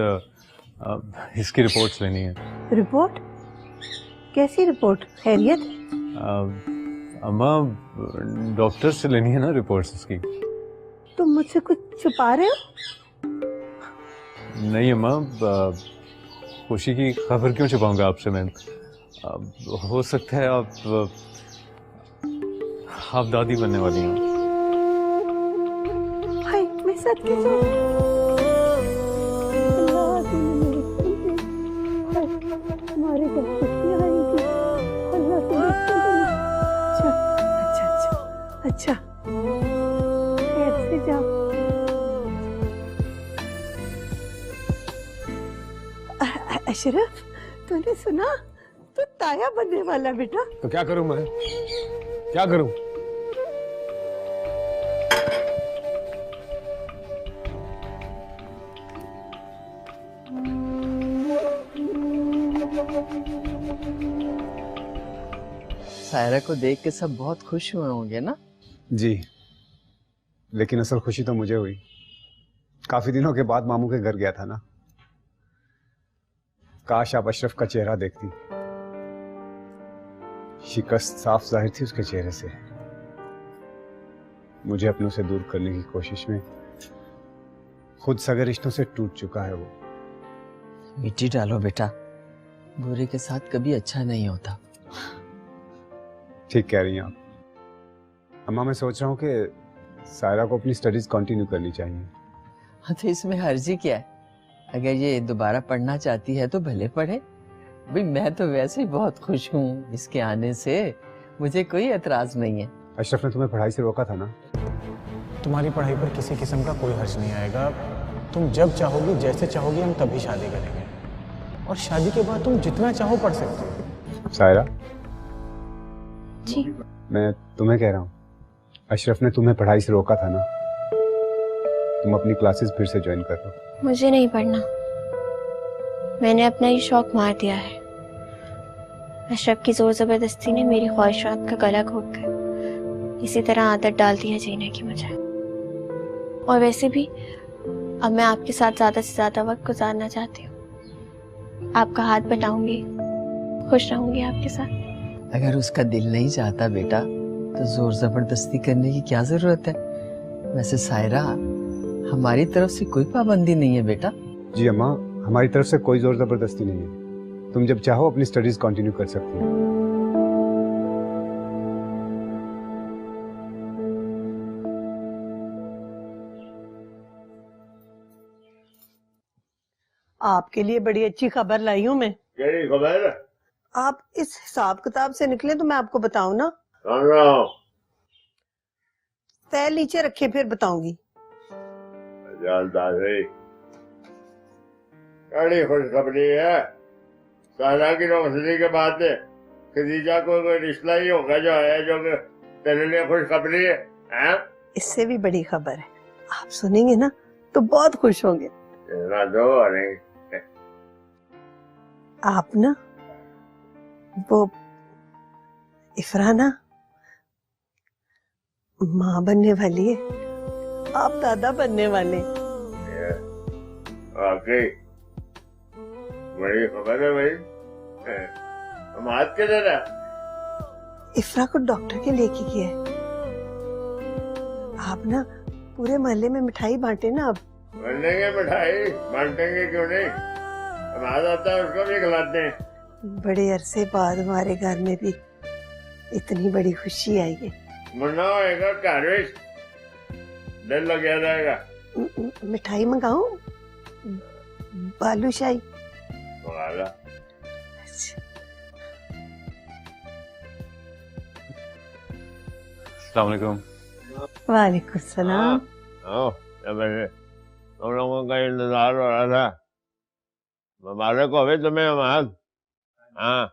इसकी रिपोर्ट्स लेनी है। रिपोर्ट? कैसी रिपोर्ट? खैरियत? अम्मा डॉक्टर से लेनी है ना रिपोर्ट्स उसकी। तुम मुझसे कुछ छुपा रहे हो? नहीं अम्मा, खुशी की खबर क्यों छुपाऊंगा आपसे मैं। हो सकता है आप दादी बनने वाली हैं। हाय, मैं सच के साथ हमारे घर खुशी आएगी। अल्लाह से अच्छा खैर से जाओ। अशरफ, तूने सुना? तू ताया बनने वाला बेटा। तो क्या करूं मैं? क्या करूं? सायरा को देख के सब बहुत खुश हुए होंगे ना? जी, लेकिन असल खुशी तो मुझे हुई। काफी दिनों के बाद मामू के घर गया था ना। काश आप अशरफ का चेहरा देखती। शिकस्त साफ जाहिर थी उसके चेहरे से। मुझे अपनों से दूर करने की कोशिश में खुद सगे रिश्तों से टूट चुका है वो। मिट्टी डालो बेटा, बुरे के साथ कभी अच्छा नहीं होता। ठीक कह रही हैं आप। अम्मा मैं सोच रहा हूँ कि सायरा को अपनी स्टडीज कंटिन्यू करनी चाहिए। हाँ तो इसमें हर्जी क्या है? अगर ये दोबारा पढ़ना चाहती है तो भले पढ़े। भाई मैं तो वैसे ही बहुत खुश हूँ इसके आने से, मुझे कोई एतराज नहीं है। अशरफ ने तुम्हें पढ़ाई से रोका था ना? तुम्हारी पढ़ाई पर किसी किस्म का कोई हर्ज नहीं आएगा। तुम जब चाहोगी, जैसे चाहोगी, हम तभी शादी करेंगे और शादी के बाद तुम जितना चाहो पढ़ सकते हो। सायरा जी, मैं तुम्हें कह रहा हूँ, अशरफ ने तुम्हें पढ़ाई से रोका था ना? तुम अपनी क्लासेस फिर से ज्वाइन कर लो। मुझे नहीं पढ़ना। मैंने अपना ये शौक मार दिया है। अशरफ की जोर जबरदस्ती ने मेरी ख्वाहिशात का गला घोट कर इसी तरह आदत डाल दी है जीने की मुझे। और वैसे भी अब मैं आपके साथ ज्यादा से ज्यादा वक्त गुजारना चाहती हूँ। आपका हाथ बटाऊंगी, खुश रहूंगी आपके साथ। अगर उसका दिल नहीं चाहता बेटा तो जोर जबरदस्ती करने की क्या जरूरत है। वैसे सायरा, हमारी तरफ से कोई पाबंदी नहीं है बेटा। जी अम्मा, हमारी तरफ से कोई जोर जबरदस्ती नहीं है। तुम जब चाहो अपनी स्टडीज कंटिन्यू कर सकती हो। आपके लिए बड़ी अच्छी खबर लाई हूँ मैं। क्या खबर? आप इस हिसाब किताब से निकले तो मैं आपको बताऊं ना। फैल नीचे रखे फिर बताऊंगी। बड़ी खुशखबरी है। सारा की नौकरी के बाद खदीजा को कोई रिश्ता ही होगा जो है, जो तेरे लिए खुशखबरी है। इससे भी बड़ी खबर है, आप सुनेंगे ना तो बहुत खुश होंगे। आप ना वो इफराना माँ बनने वाली है, आप दादा बनने वाले। वाकई बड़ी खबर है भाई। हम हाथ के दे रहा। इफरा को डॉक्टर के लेके गया है। आप ना पूरे मोहल्ले में मिठाई बांटे ना। अब बांटेंगे मिठाई, बांटेंगे क्यों नहीं। हमारा आता है उसको भी खिलाते हैं। बड़े अरसे बाद हमारे घर में भी इतनी बड़ी खुशी आई है। मुन्ना होएगा कारवेश, दिल लग जाएगा। मिठाई मंगाऊं? बालूशाही मंगा ला। अस्सलाम वालेकुम। वालेकुम सलाम। तुम लोगों का इंतजार हो रहा था। मुबारक हो भाई तुम्हें हमाद। हाँ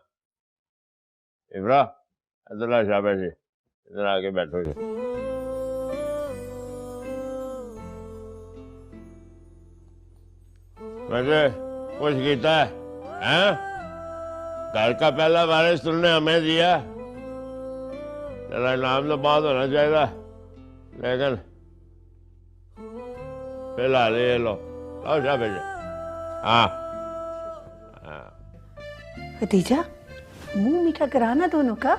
इब्रा, अब्दुल्ला शाबाश जी, इधर आके बैठो जी। वैसे कुछ कीता है, हैं? घर का पहला वारिस तुमने हमें दिया। चला इनाम तो बहुत होना चाहिए, लेकिन फिलहाल ये लो शाबाश जी। हाँ खदीजा, मुंह मीठा कराना दोनों का।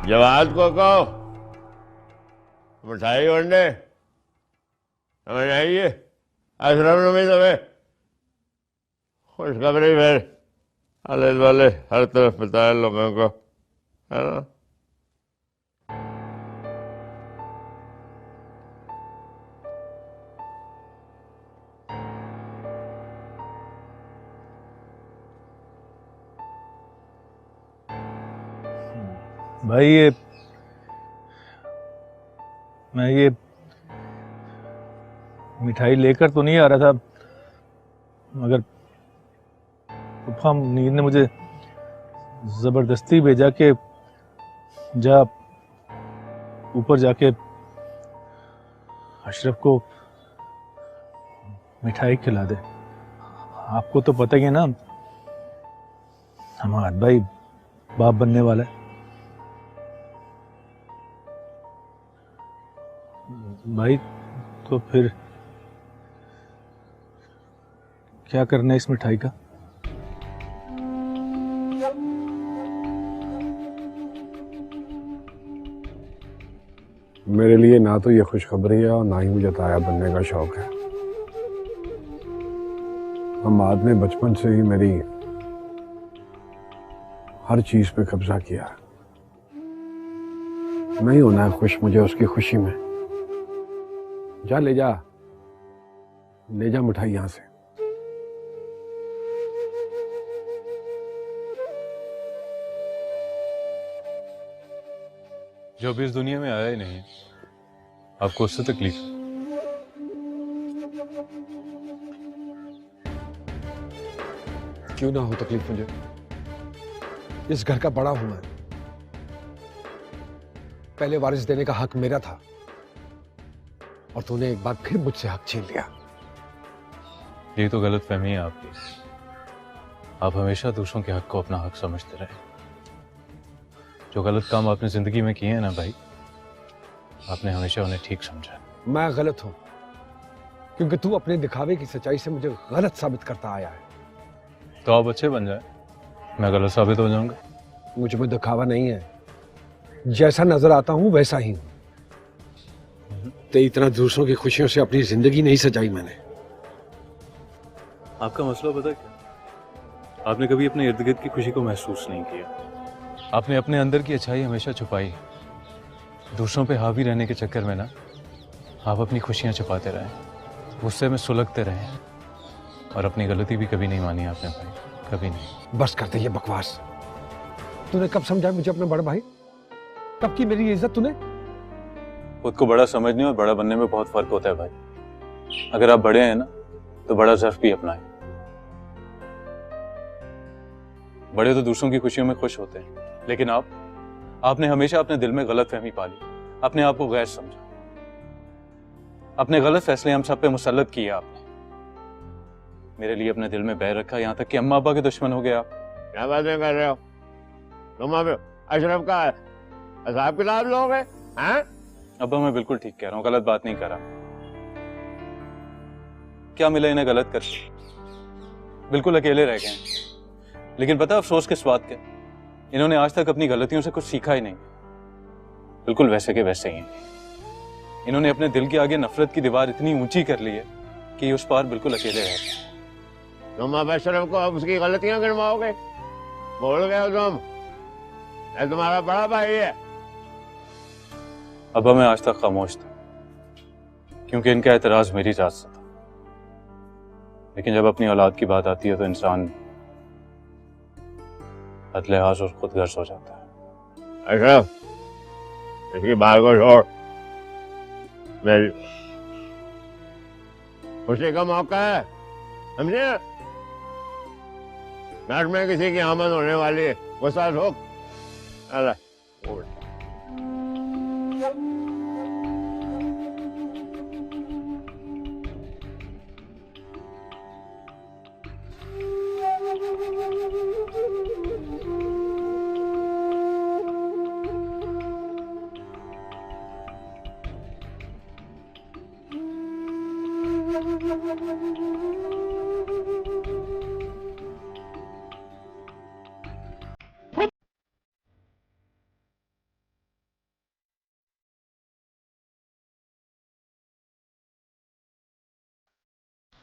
जवाब को कहो मिठाई वंडे समझ आइए। अशरफ ने भी तुम्हें खुशखबरी फिर आले वाले हर तरफ बताया लोगों को, है ना। भाई मैं ये मिठाई लेकर तो नहीं आ रहा था, मगर तूफान नीर ने मुझे जबरदस्ती भेजा कि जा ऊपर जाके अशरफ को मिठाई खिला दे। आपको तो पता ही है ना, हमारा भाई बाप बनने वाला है। भाई तो फिर क्या करना है इस मिठाई का? मेरे लिए ना तो ये खुशखबरी है और ना ही मुझे ताया बनने का शौक है। हमाद ने बचपन से ही मेरी हर चीज पे कब्जा किया है। नहीं होना है खुश मुझे उसकी खुशी में। जा ले जा मिठाई यहां से। जो भी इस दुनिया में आया ही नहीं, आपको उससे तकलीफ? क्यों ना हो तकलीफ मुझे, इस घर का बड़ा हूं मैं। पहले वारिस देने का हक मेरा था और तूने एक बार फिर मुझसे हक छीन लिया। ये तो गलत फहमी है आपकी। आप हमेशा दूसरों के हक को अपना हक समझते रहे। जो गलत काम आपने जिंदगी में किए हैं ना भाई, आपने हमेशा उन्हें ठीक समझा। मैं गलत हूं क्योंकि तू अपने दिखावे की सच्चाई से मुझे गलत साबित करता आया है। तो आप अच्छे बन जाए, मैं गलत साबित हो जाऊंगा। मुझ में दिखावा नहीं है, जैसा नजर आता हूं वैसा ही हूं। तो इतना दूसरों की खुशियों से अपनी जिंदगी नहीं सजाई मैंने। आपका मसला पता है क्या? आपने कभी अपने इर्द गिर्द की खुशी को महसूस नहीं किया। आपने अपने अंदर की अच्छाई हमेशा छुपाई। दूसरों पे हावी रहने के चक्कर में ना आप अपनी खुशियां छुपाते रहे, गुस्से में सुलगते रहे और अपनी गलती भी कभी नहीं मानी आपने भाई, कभी नहीं। बस करते ये बकवास। तूने कब समझा मुझे अपना बड़ा भाई? कब की मेरी इज्जत तूने? खुद को बड़ा समझने और बड़ा बनने में बहुत फर्क होता है भाई। अगर आप बड़े हैं ना तो बड़ा ज़र्फ भी अपनाएं। बड़े तो दूसरों की खुशियों में खुश होते हैं, लेकिन आपने हमेशा अपने दिल में गलत फहमी पाली, अपने आप को गैर समझा, अपने गलत फैसले हम सब पे मुसल्लत किए आपने। मेरे लिए अपने दिल में बैर रखा, यहाँ तक कि अम्मा अब्बा के दुश्मन हो गए आप। क्या बातें कर रहे हो तुम? अब अशरफ का हिसाब किताब लोग हैं? अब्बा मैं बिल्कुल ठीक कह रहा हूँ, गलत बात नहीं कर रहा। क्या मिला इन्हें गलत करके? बिल्कुल अकेले रह गए। लेकिन पता अफसोस किस बात के, इन्होंने आज तक अपनी गलतियों से कुछ सीखा ही नहीं। बिल्कुल वैसे के वैसे ही हैं। इन्होंने अपने दिल के आगे नफरत की दीवार इतनी ऊंची कर ली है कि उस पार बिल्कुल अकेले रह गए। तुम अब अशरफ को अब उसकी गलतियां गिनवाओगे? बोल गए हो तुम, ये तुम्हारा बड़ा भाई है। अब्बा मैं आज तक खामोश था क्योंकि इनका एतराज मेरी जात से था, लेकिन जब अपनी औलाद की बात आती है तो इंसान बदलिहाज और खुदगर्ज हो जाता है। अशरफ इसकी बात को छोड़, मेरी खुशी का मौका है, समझे? घर में किसी की आमद होने वाली है, गुस्सा ठोक। अल्लाह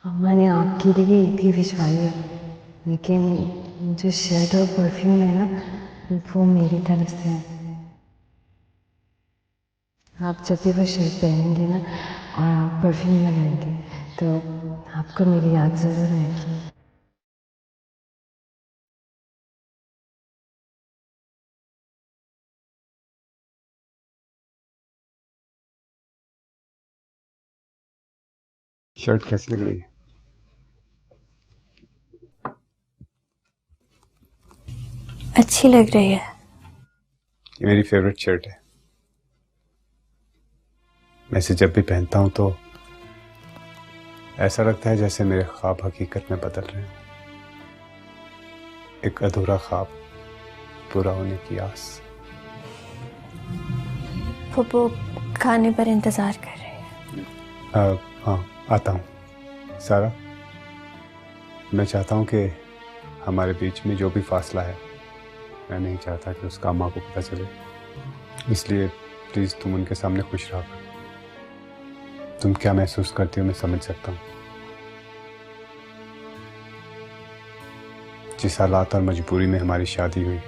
मैंने आपके लिए एक भी भिजवाई है, लेकिन जो शर्ट और परफ्यूम है ना वो मेरी तरफ से है। आप जब भी वो शर्ट पहनेंगे ना और आप परफ्यूम लगाएंगे तो आपको मेरी याद ज़रूर आएगी। शर्ट कैसी लग रही है? अच्छी लग रही है। ये मेरी फेवरेट शर्ट है। मैं इसे जब भी पहनता हूं तो ऐसा लगता है जैसे मेरे ख्वाब हकीकत में बदल रहे हैं। एक अधूरा ख्वाब पूरा होने की आस। फुप्पो खाने पर इंतजार कर रहे हैं। हाँ आता हूँ। सारा, मैं चाहता हूँ कि हमारे बीच में जो भी फासला है, मैं नहीं चाहता कि उसका अम्मा को पता चले, इसलिए प्लीज़ तुम उनके सामने खुश रहो। तुम क्या महसूस करती हो मैं समझ सकता हूँ। जिस हालात और मजबूरी में हमारी शादी हुई,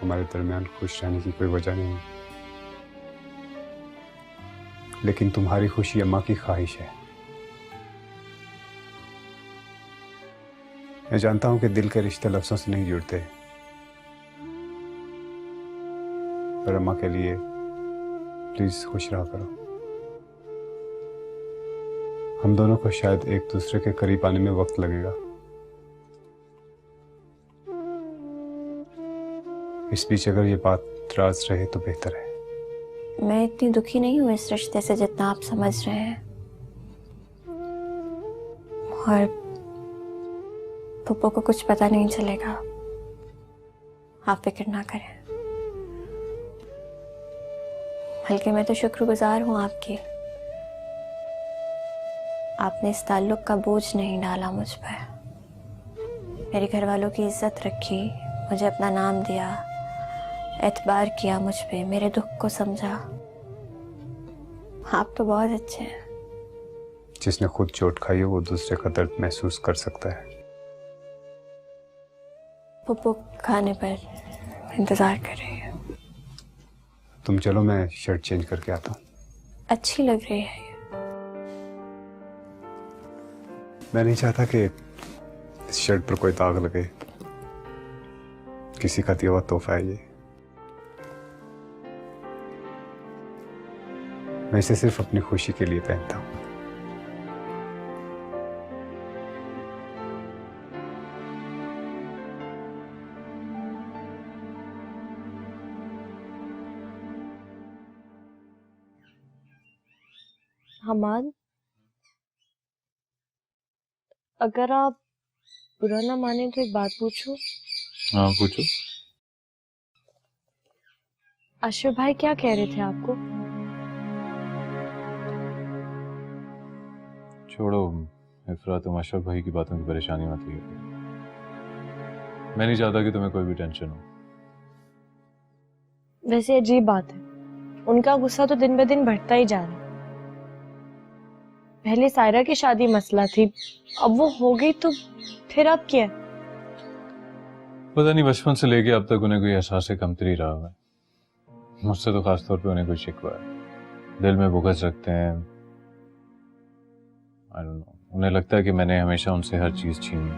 हमारे दरमियान खुश रहने की कोई वजह नहीं, लेकिन तुम्हारी खुशी अम्मा की ख्वाहिश है। मैं जानता हूं कि दिल के रिश्ते लफ्जों से नहीं जुड़ते, पर अम्मा के लिए प्लीज खुश रहा करो। हम दोनों को शायद एक दूसरे के करीब आने में वक्त लगेगा, इस बीच अगर ये बात राज रहे तो बेहतर है। मैं इतनी दुखी नहीं हूँ इस रिश्ते से जितना आप समझ रहे हैं। और पप्पू को कुछ पता नहीं चलेगा, आप फिक्र ना करें। बल्कि मैं तो शुक्रगुजार हूँ आपकी, आपने इस ताल्लुक का बोझ नहीं डाला मुझ पर, मेरे घर वालों की इज्जत रखी, मुझे अपना नाम दिया, एतबार किया मुझ पे, मेरे दुख को समझा। आप तो बहुत अच्छे हैं। जिसने खुद चोट खाई हो वो दूसरे का दर्द महसूस कर सकता है। पप्पू खाने पर इंतजार कर रही है। तुम चलो, मैं शर्ट चेंज करके आता हूँ। अच्छी लग रही है। मैं नहीं चाहता कि इस शर्ट पर कोई दाग लगे, किसी का दिया हुआ तोहफा है ये। मैं इसे सिर्फ अपनी खुशी के लिए पहनता हूँ। हमाद, अगर आप बुरा ना माने तो एक बात पूछूं? हाँ पूछो। अशरफ भाई क्या कह रहे थे आपको? छोड़ो इफरा, तुम अशरफ भाई की बातों की परेशानी मत लियो। मैं नहीं चाहता कि तुम्हें कोई भी टेंशन हो। वैसे अजीब बात है, उनका गुस्सा तो दिन ब दिन बढ़ता ही जा रहा है। पहले सायरा की शादी मसला थी, अब वो हो गई तो फिर अब क्या? पता नहीं बचपन से लेके अब तक उन्हें कोई एहसास कमतरी रहा है। मुझसे तो खास तौर पे उन्हें कोई शिकवा है, दिल में बुग़्ज़ रखते हैं। आई डोंट नो, उन्हें लगता है कि मैंने हमेशा उनसे हर चीज छीनी।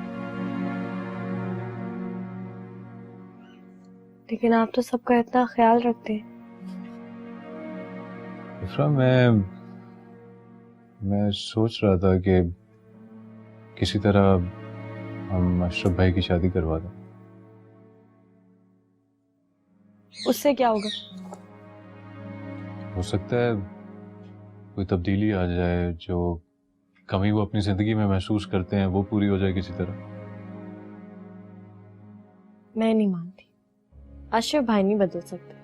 लेकिन आप तो सबका इतना ख्याल रखते हैं। इफरा, मैं सोच रहा था कि किसी तरह हम अशरफ भाई की शादी करवा दें। उससे क्या होगा? हो सकता है कोई तब्दीली आ जाए, जो कमी वो अपनी जिंदगी में महसूस करते हैं वो पूरी हो जाए किसी तरह। मैं नहीं मानती, अशरफ भाई नहीं बदल सकते।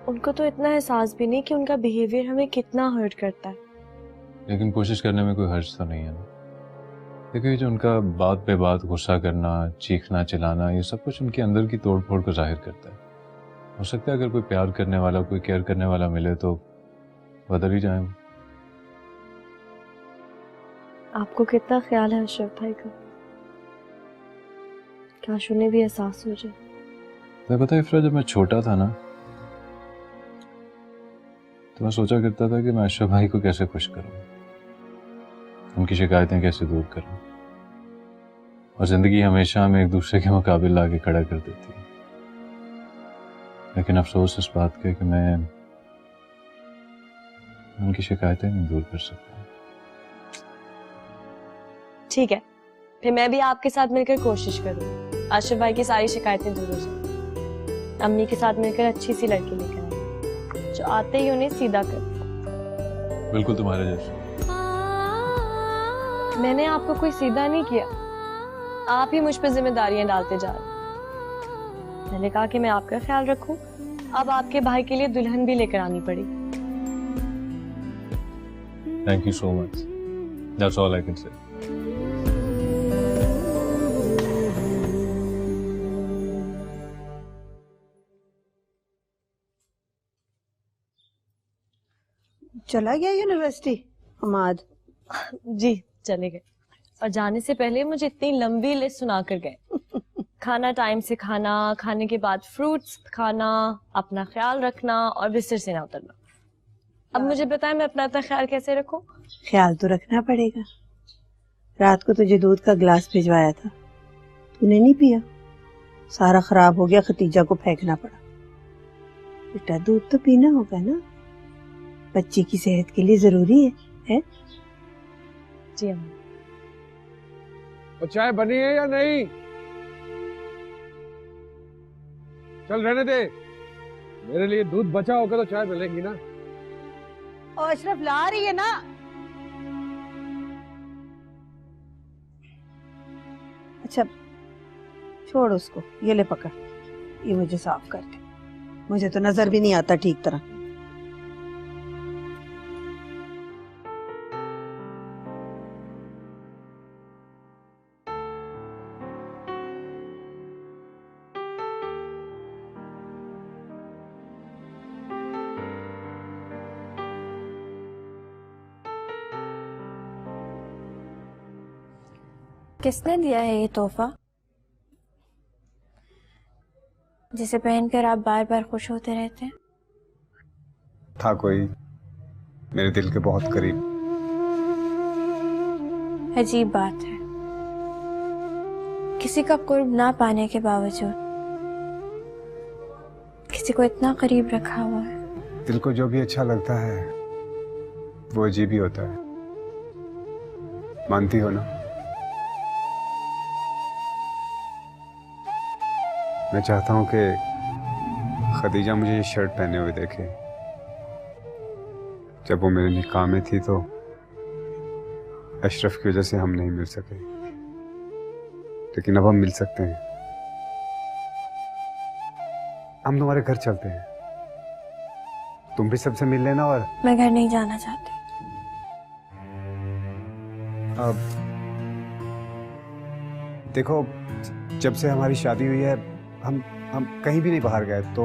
उनको तो इतना एहसास भी नहीं कि उनका बिहेवियर हमें कितना हर्ट करता है। लेकिन कोशिश करने में कोई हर्ज तो नहीं है ना। देखिए, जो उनका बात पे बात गुस्सा करना, चीखना चिल्लाना, ये सब कुछ उनके अंदर की तोड़ फोड़ को जाहिर करता है। हो सकता है अगर कोई प्यार करने वाला, कोई केयर करने वाला मिले तो बदल ही जाए। आपको कितना ख्याल है अशरफ भाई का? काश उन्हें भी एहसास हो जाए। मैं पता है इफरा, जब मैं छोटा था ना तो मैं सोचा करता था कि मैं अशरफ भाई को कैसे खुश करूं, उनकी शिकायतें कैसे दूर करूं, और जिंदगी हमेशा हमें एक दूसरे के मुकाबले लाके खड़ा कर देती है। लेकिन अफसोस इस बात का कि मैं उनकी शिकायतें नहीं दूर कर सकता। ठीक है, फिर मैं भी आपके साथ मिलकर कोशिश करूंगी अशरफ भाई की सारी शिकायतें दूर हो जाए। अम्मी के साथ मिलकर अच्छी सी लड़की लेकर आए जो आते ही उन्हें सीधा कर। बिल्कुल तुम्हारे जैसे। मैंने आपको कोई सीधा नहीं किया, आप ही मुझ पर जिम्मेदारियां डालते जा रहे। मैंने कहा कि मैं आपका ख्याल रखूं, अब आपके भाई के लिए दुल्हन भी लेकर आनी पड़ी। Thank you so much, that's all I can say. चला गया यूनिवर्सिटी हमाद? जी चले गए, और जाने से पहले मुझे इतनी लंबी लिस्ट सुना कर गए। खाना टाइम से खाना, खाने के बाद फ्रूट्स खाना, अपना ख्याल रखना और बिस्तर से ना उतरना। अब मुझे बताएं मैं अपना इतना ख्याल कैसे रखूं? ख्याल तो रखना पड़ेगा। रात को तुझे दूध का गिलास भिजवाया था, तूने नहीं पिया, सारा खराब हो गया, खतीजा को फेंकना पड़ा। बेटा दूध तो पीना होगा ना, बच्ची की सेहत के लिए जरूरी है? जी अम्मा। और चाय बनी है या नहीं? चल रहने दे, मेरे लिए दूध बचा होगा तो चाय मिलेंगी ना। और अशरफ ला रही है ना। अच्छा छोड़ उसको, ये ले पकड़, ये मुझे साफ कर दे, मुझे तो नजर भी नहीं आता ठीक तरह। किसने दिया है ये तोहफा जिसे पहनकर आप बार बार खुश होते रहते हैं? था कोई मेरे दिल के बहुत करीब। अजीब बात है, किसी का कुर्ब ना पाने के बावजूद किसी को इतना करीब रखा हुआ है। दिल को जो भी अच्छा लगता है वो अजीब ही होता है, मानती हो ना? मैं चाहता हूं कि खदीजा मुझे ये शर्ट पहने हुए देखे। जब वो मेरे निकाह में थी तो अशरफ की वजह से हम नहीं मिल सके, लेकिन अब हम मिल सकते हैं। हम तुम्हारे घर चलते हैं, तुम भी सबसे मिल लेना। और मैं घर नहीं जाना चाहती। अब देखो, जब से हमारी शादी हुई है हम कहीं भी नहीं बाहर गए, तो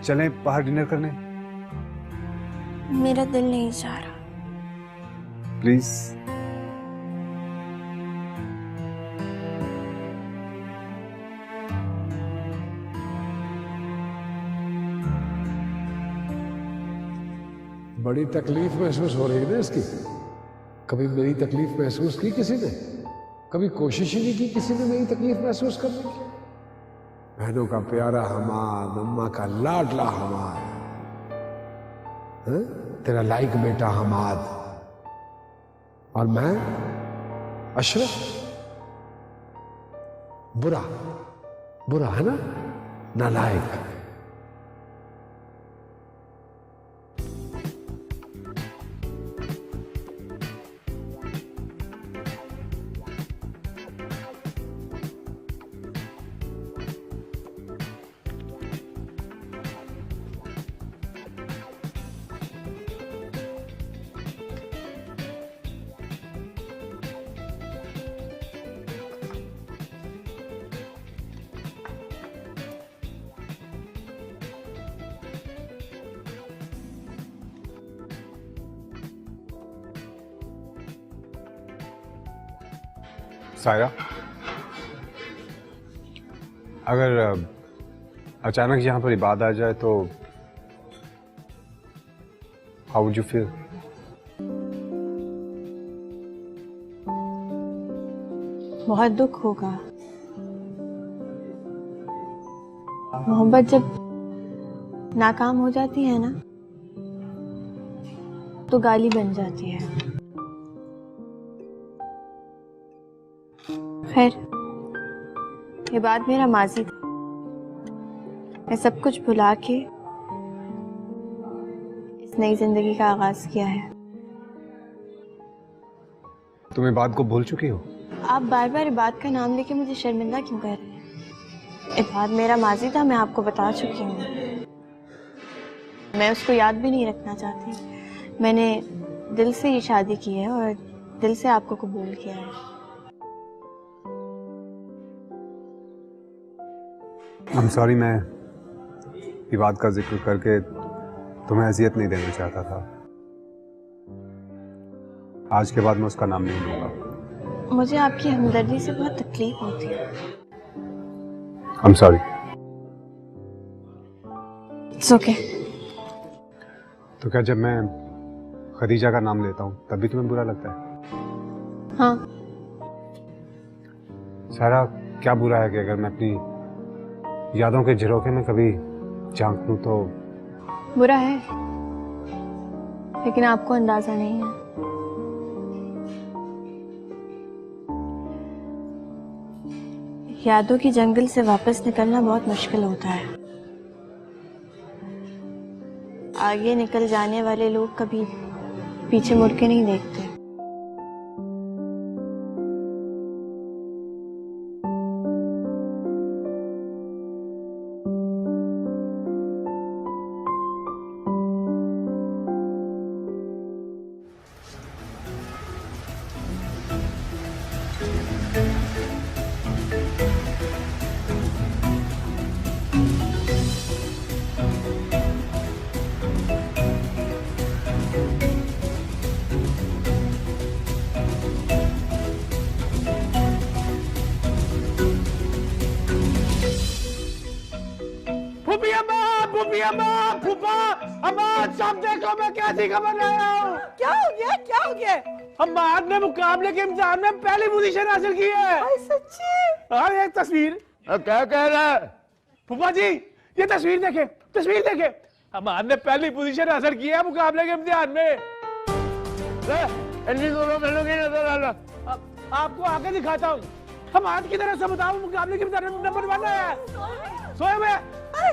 चलें बाहर डिनर करने। मेरा दिल नहीं चाह रहा। प्लीज। बड़ी तकलीफ महसूस हो रही है ना इसकी। कभी मेरी तकलीफ महसूस की किसी ने? कभी कोशिश ही नहीं की किसी ने मेरी तकलीफ महसूस करने की। बहनों का प्यारा हमाद, अम्मा का लाडला हमाद, तेरा लाइक बेटा हमाद, और मैं अशरफ। बुरा बुरा है ना, नालायक। सायरा, अगर अचानक यहाँ पर इबादत आ जाए तो हाउ वुड यू फील? बहुत दुख होगा। मोहब्बत जब नाकाम हो जाती है ना तो गाली बन जाती है। खैर, ये बात मेरा माजी था। मैं सब कुछ भुला के इस नई जिंदगी का आगाज किया है। तुम ये बात को भूल चुकी हो? आप बार बार इबाद का नाम लेके मुझे शर्मिंदा क्यों कर रहे हैं? इबाद मेरा माजी था, मैं आपको बता चुकी हूँ। मैं उसको याद भी नहीं रखना चाहती। मैंने दिल से ये शादी की है और दिल से आपको कबूल किया है। I'm sorry, मैं इबाद का जिक्र करके तुम्हें अजियत नहीं देना चाहता था। आज के बाद मैं उसका नाम नहीं लूंगा। मुझे आपकी हमदर्दी से बहुत तकलीफ होती है। I'm sorry। It's okay। तो क्या जब मैं खदीजा का नाम लेता हूँ तब भी तुम्हें बुरा लगता है? हाँ। सारा क्या बुरा है कि अगर मैं अपनी यादों के झरोखे में कभी झांक लूं तो? बुरा है, लेकिन आपको अंदाजा नहीं है। यादों की जंगल से वापस निकलना बहुत मुश्किल होता है। आगे निकल जाने वाले लोग कभी पीछे मुड़ के नहीं देखते। सब देखो मैं कैसी खबर लाया हूँ। क्या हो गया? क्या हो गया? हमाद ने मुकाबले के इम्तिहान में पहली पोजीशन हासिल की है। सच्ची? हाँ, एक तस्वीर। क्या कह रहा है? फूफा जी, ये तस्वीर देखे, तस्वीर देखे। हमाद ने पहली पोजीशन हासिल की है मुकाबले के इम्तिहान में। इन्हीं दोनों में लोग नजर आ रहा। आपको आगे दिखाता हूँ। हमाद की तरफ से बताओ, मुकाबले के इम्तिहान में नंबर 1 है। सोए हुए। अरे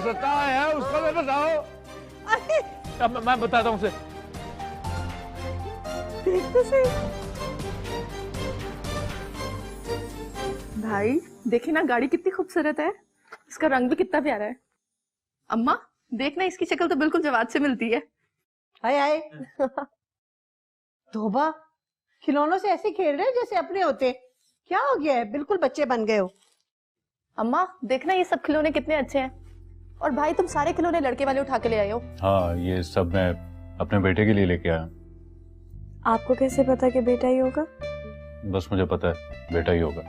सता है उसको मैं बताओ। अब मैं बताता हूँ उसे। भाई देखिए ना, गाड़ी कितनी खूबसूरत है, इसका रंग भी कितना प्यारा है। अम्मा देखना, इसकी शक्ल तो बिल्कुल जवाद से मिलती है। हाय हाय। तोबा, खिलौनों से ऐसे खेल रहे हैं जैसे अपने होते। क्या हो गया है? बिल्कुल बच्चे बन गए हो। अम्मा देखना, ये सब खिलौने कितने अच्छे हैं। और भाई तुम सारे खिलौने लड़के वाले उठा के ले आए हो। हाँ, ये सब मैं अपने बेटे के लिए लेके आया। आपको कैसे पता कि बेटा ही होगा? बस मुझे पता है बेटा ही होगा।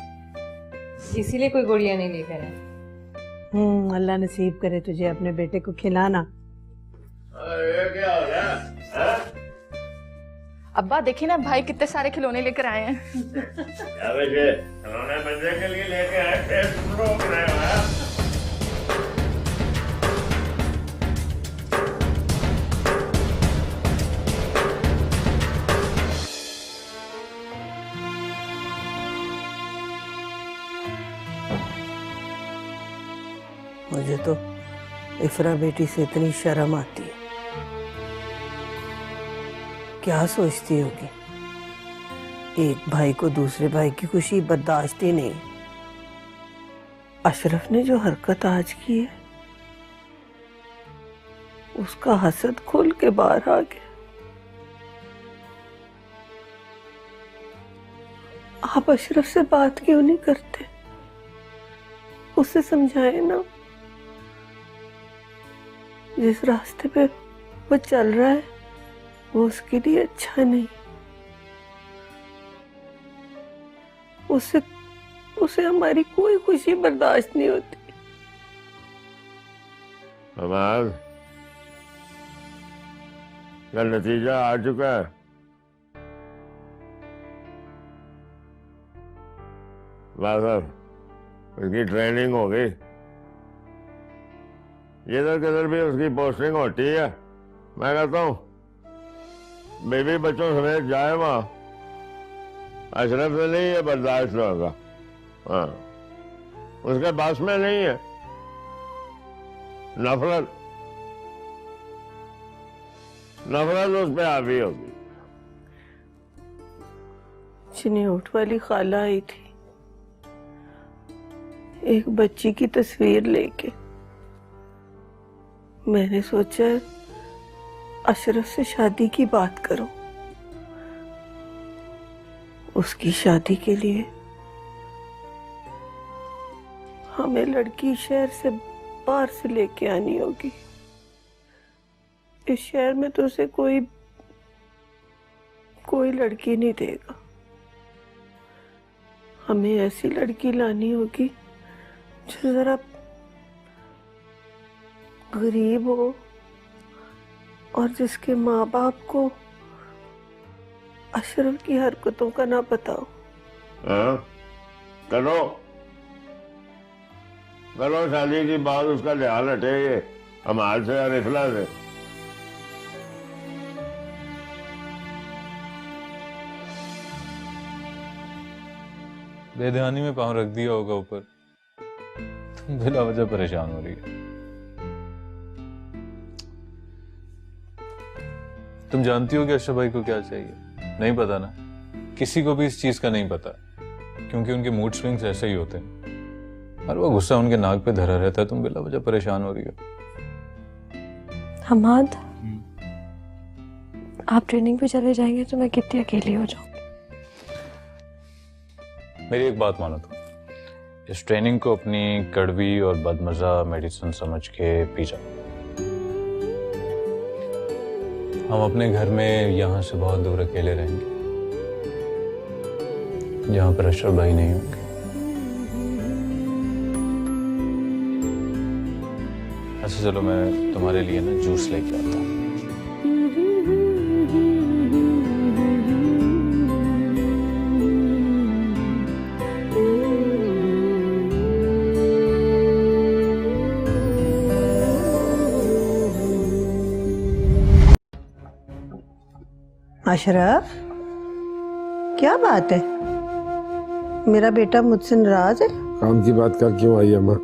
इसीलिए कोई गुड़िया नहीं लेकर आए। अल्लाह नसीब करे तुझे अपने बेटे को खिलाना। ये क्या हो रहा है? अब्बा देखिए ना, भाई कितने सारे खिलौने लेकर आए हैं। क्या वजह? खिलौने बच्चे के लिए लेके आए थे, तुम रोक रहे हो? मुझे तो इफरा बेटी से इतनी शर्म आती है। क्या सोचती होगी? एक भाई को दूसरे भाई की खुशी बर्दाश्त ही नहीं। अशरफ ने जो हरकत आज की है, उसका हसद खुल के बाहर आ गया। आप अशरफ से बात क्यों नहीं करते? उसे समझाए ना, जिस रास्ते पे वो चल रहा है वो उसके लिए अच्छा नहीं। उसे हमारी कोई खुशी बर्दाश्त नहीं होती। हमाद, क्या नतीजा आ चुका है? वाह साहब, उसकी ट्रेनिंग हो गई। इधर किधर भी उसकी पोस्टिंग होती है। मैं कहता हूँ बेबी बच्चों समेत जाए वहां। अशरफ से नहीं है बर्दाश्त होगा। हाँ, उसके पास में नहीं है। नफरत उस पर हावी होगी। चिन्होट वाली खाला आई थी एक बच्ची की तस्वीर लेके। मैंने सोचा अशरफ से शादी की बात करो। उसकी शादी के लिए हमें लड़की शहर से बाहर से लेके आनी होगी। इस शहर में तो उसे कोई लड़की नहीं देगा। हमें ऐसी लड़की लानी होगी जो जरा गरीब हो और जिसके माँ बाप को अशरफ की हरकतों का ना पता हो। करो, करो शादी की बात, उसका ध्यान हटेगी हमारे से या रिफला से। बेध्यानी में पाँव रख दिया होगा ऊपर, तुम बिला वजह परेशान हो रही है। तुम जानती हो कि अशरफ भाई को क्या चाहिए? नहीं पता ना? किसी को भी इस चीज का नहीं पता, क्योंकि उनके मूड स्विंग्स ऐसे ही होते हैं और वो गुस्सा उनके नाक पे धरा रहता है। तुम बिला वजह परेशान हो रही हो। हमाद, आप ट्रेनिंग पे चले जाएंगे तो मैं कितनी अकेली हो जाऊंगी। मेरी एक बात मानो, तुम इस ट्रेनिंग को अपनी कड़वी और बदमजा मेडिसिन समझ के पी जाओ। हम अपने घर में यहाँ से बहुत दूर अकेले रहेंगे, जहाँ पर अशरफ भाई नहीं होंगे। अच्छा चलो, मैं तुम्हारे लिए ना जूस लेके आता हूँ। अशरफ, क्या बात है? मेरा बेटा मुझसे नाराज है? काम की बात कर क्यों आई अम्मा?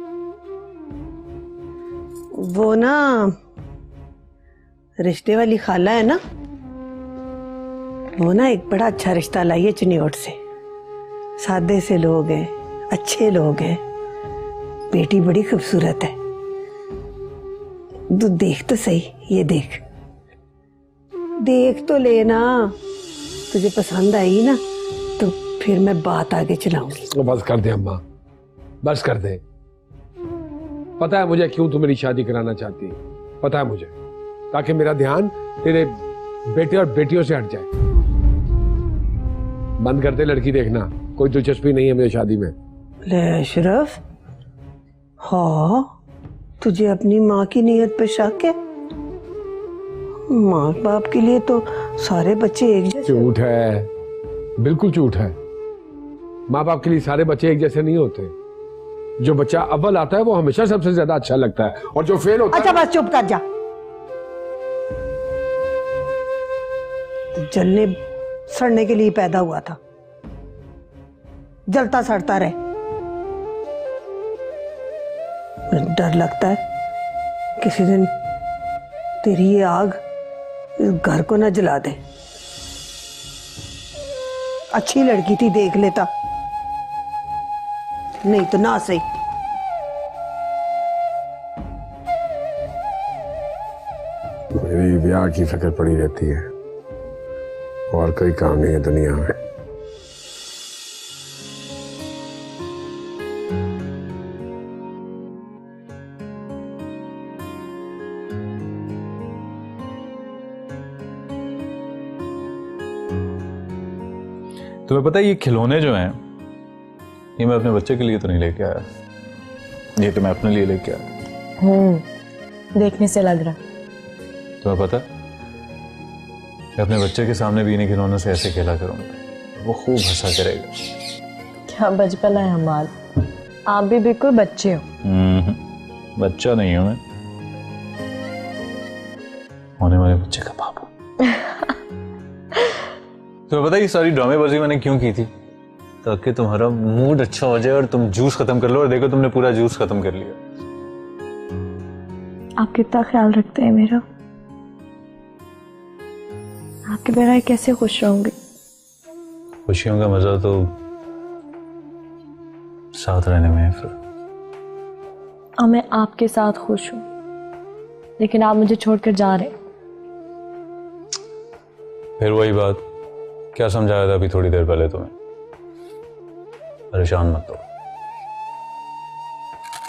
वो ना रिश्ते वाली खाला है ना, वो ना एक बड़ा अच्छा रिश्ता लाई है चिन्योट से। सादे से लोग हैं, अच्छे लोग हैं, बेटी बड़ी खूबसूरत है। तू देख तो सही, ये देख देख तो लेना, तुझे पसंद आई ना तो फिर मैं बात आगे चलाऊंगी। तो बस कर दे अम्मा, बस कर दे। पता है मुझे क्यों तू मेरी शादी कराना चाहती है, पता है मुझे, ताकि मेरा ध्यान तेरे बेटे और बेटियों से हट जाए। बंद कर दे लड़की देखना, कोई दिलचस्पी नहीं है मेरी शादी में। ले अशरफ, हाँ तुझे अपनी माँ की नीयत पे शक है? माँ बाप के लिए तो सारे बच्चे एक जैसे। झूठ है, बिल्कुल झूठ है। माँ बाप के लिए सारे बच्चे एक जैसे नहीं होते। जो बच्चा अव्वल आता है वो हमेशा सबसे ज्यादा अच्छा लगता है, और जो फेल होता अच्छा बस चुप कर जा। तो जलने सड़ने के लिए पैदा हुआ था, जलता सड़ता रहे। डर लगता है किसी दिन तेरी ये आग इस घर को न जला दे। अच्छी लड़की थी, देख लेता, नहीं तो ना सही। मेरी ब्याह की फिक्र पड़ी रहती है, और कोई काम नहीं है दुनिया में। तुम्हें पता है ये खिलौने जो हैं, ये मैं अपने बच्चे के लिए तो नहीं लेके आया, ये तो मैं अपने लिए लेके आया। देखने से लग रहा। तुम्हें पता मैं अपने बच्चे के सामने भी इन्हीं खिलौनों से ऐसे खेला करूंगा, वो खूब हंसा करेगा। क्या बचपन है हमार, आप भी बिल्कुल बच्चे हो। बच्चा नहीं हूं मैं, होने वाले बच्चे का बाप। तुम्हें पता है ये सारी ड्रामेबाजी मैंने क्यों की थी? ताकि तुम्हारा मूड अच्छा हो जाए और तुम जूस खत्म कर लो, और देखो तुमने पूरा जूस खत्म कर लिया। आप कितना ख्याल रखते हैं मेरा, आपके बिना कैसे खुश रहूंगी? खुशियों का मजा तो साथ रहने में है। फिर और मैं आपके साथ खुश हूं, लेकिन आप मुझे छोड़कर जा रहे। फिर वही बात, क्या समझाया था अभी थोड़ी देर पहले तुम्हें? परेशान मत हो,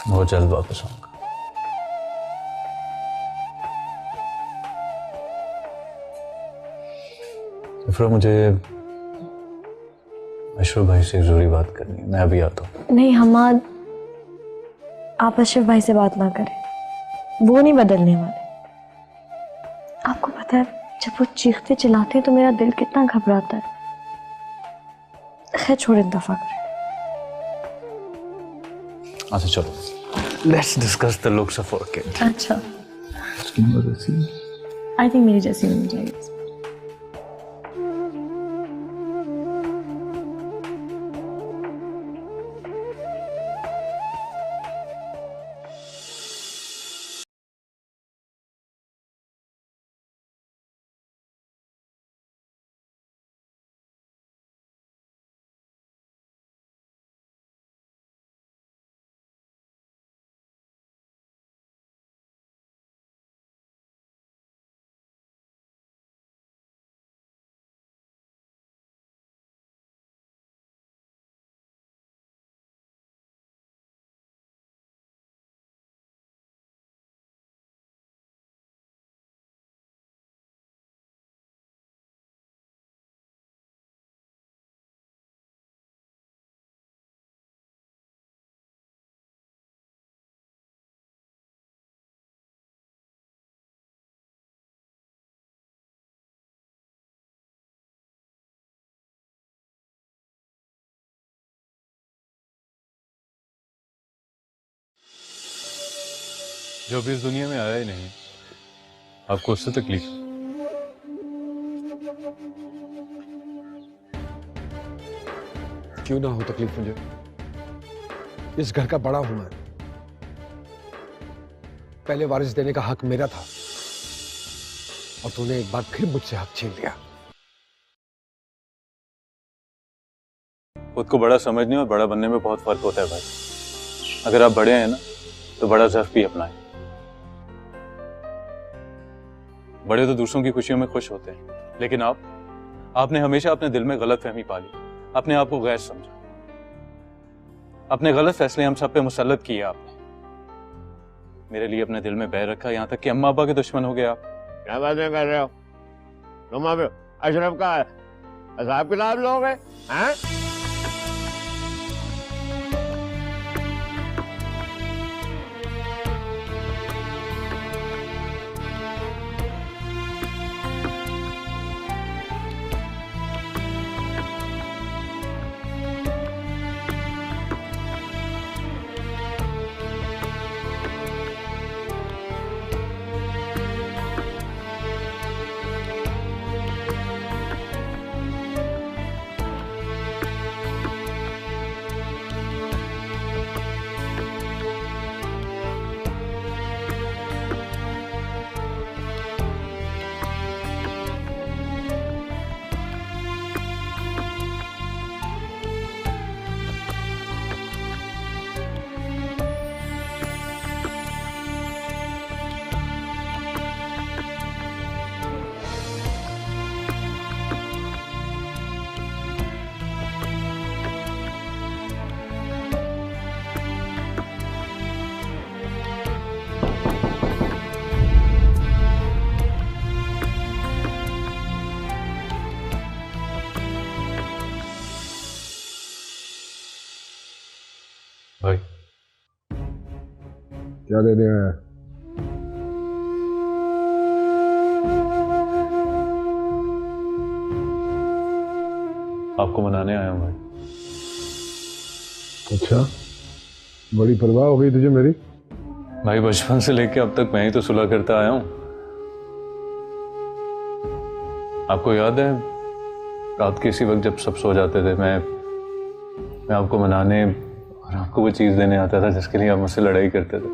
बहुत जल्द वापस आऊंगा। फिर मुझे अशरफ भाई से जरूरी बात करनी है, मैं अभी आता हूँ। नहीं हमाद, आप अशरफ भाई से बात ना करें, वो नहीं बदलने वाले। आपको पता है जब वो चीखते चिल्लाते हैं तो मेरा दिल कितना घबराता है। खैर छोड़, दफा करें। अच्छा चलो। Let's discuss the looks of our kid. अच्छा, Skin was ऐसी। आई थिंक मेरी जैसी होनी चाहिए। जो अभी इस दुनिया में आया ही नहीं, आपको उससे तकलीफ? क्यों ना हो तकलीफ मुझे, इस घर का बड़ा हूं मैं। पहले वारिस देने का हक मेरा था और तूने एक बार फिर मुझसे हक छीन लिया। खुद को बड़ा समझने और बड़ा बनने में बहुत फर्क होता है भाई। अगर आप बड़े हैं ना तो बड़ा ज़र्फ भी अपनाएं। बड़े तो दूसरों की खुशियों में खुश होते हैं, लेकिन आपने हमेशा अपने दिल में गलतफहमी पाली, अपने आप को गैर समझा, अपने गलत फैसले हम सब पे मुसल्लत किए आपने। मेरे लिए अपने दिल में बैर रखा, यहाँ तक कि अम्मा अब्बा के दुश्मन हो गए आप। क्या बातें कर रहे हो तुम? अब अशरफ का हिसाब किताब लोगे हैं? भाई क्या लेने आया? आपको मनाने आया हूं भाई। अच्छा, बड़ी परवाह हो गई तुझे मेरी? भाई बचपन से लेके अब तक मैं ही तो सुलह करता आया हूं। आपको याद है रात के इसी वक्त जब सब सो जाते थे, मैं आपको मनाने और आपको वो चीज देने आता था जिसके लिए आप मुझसे लड़ाई करते थे।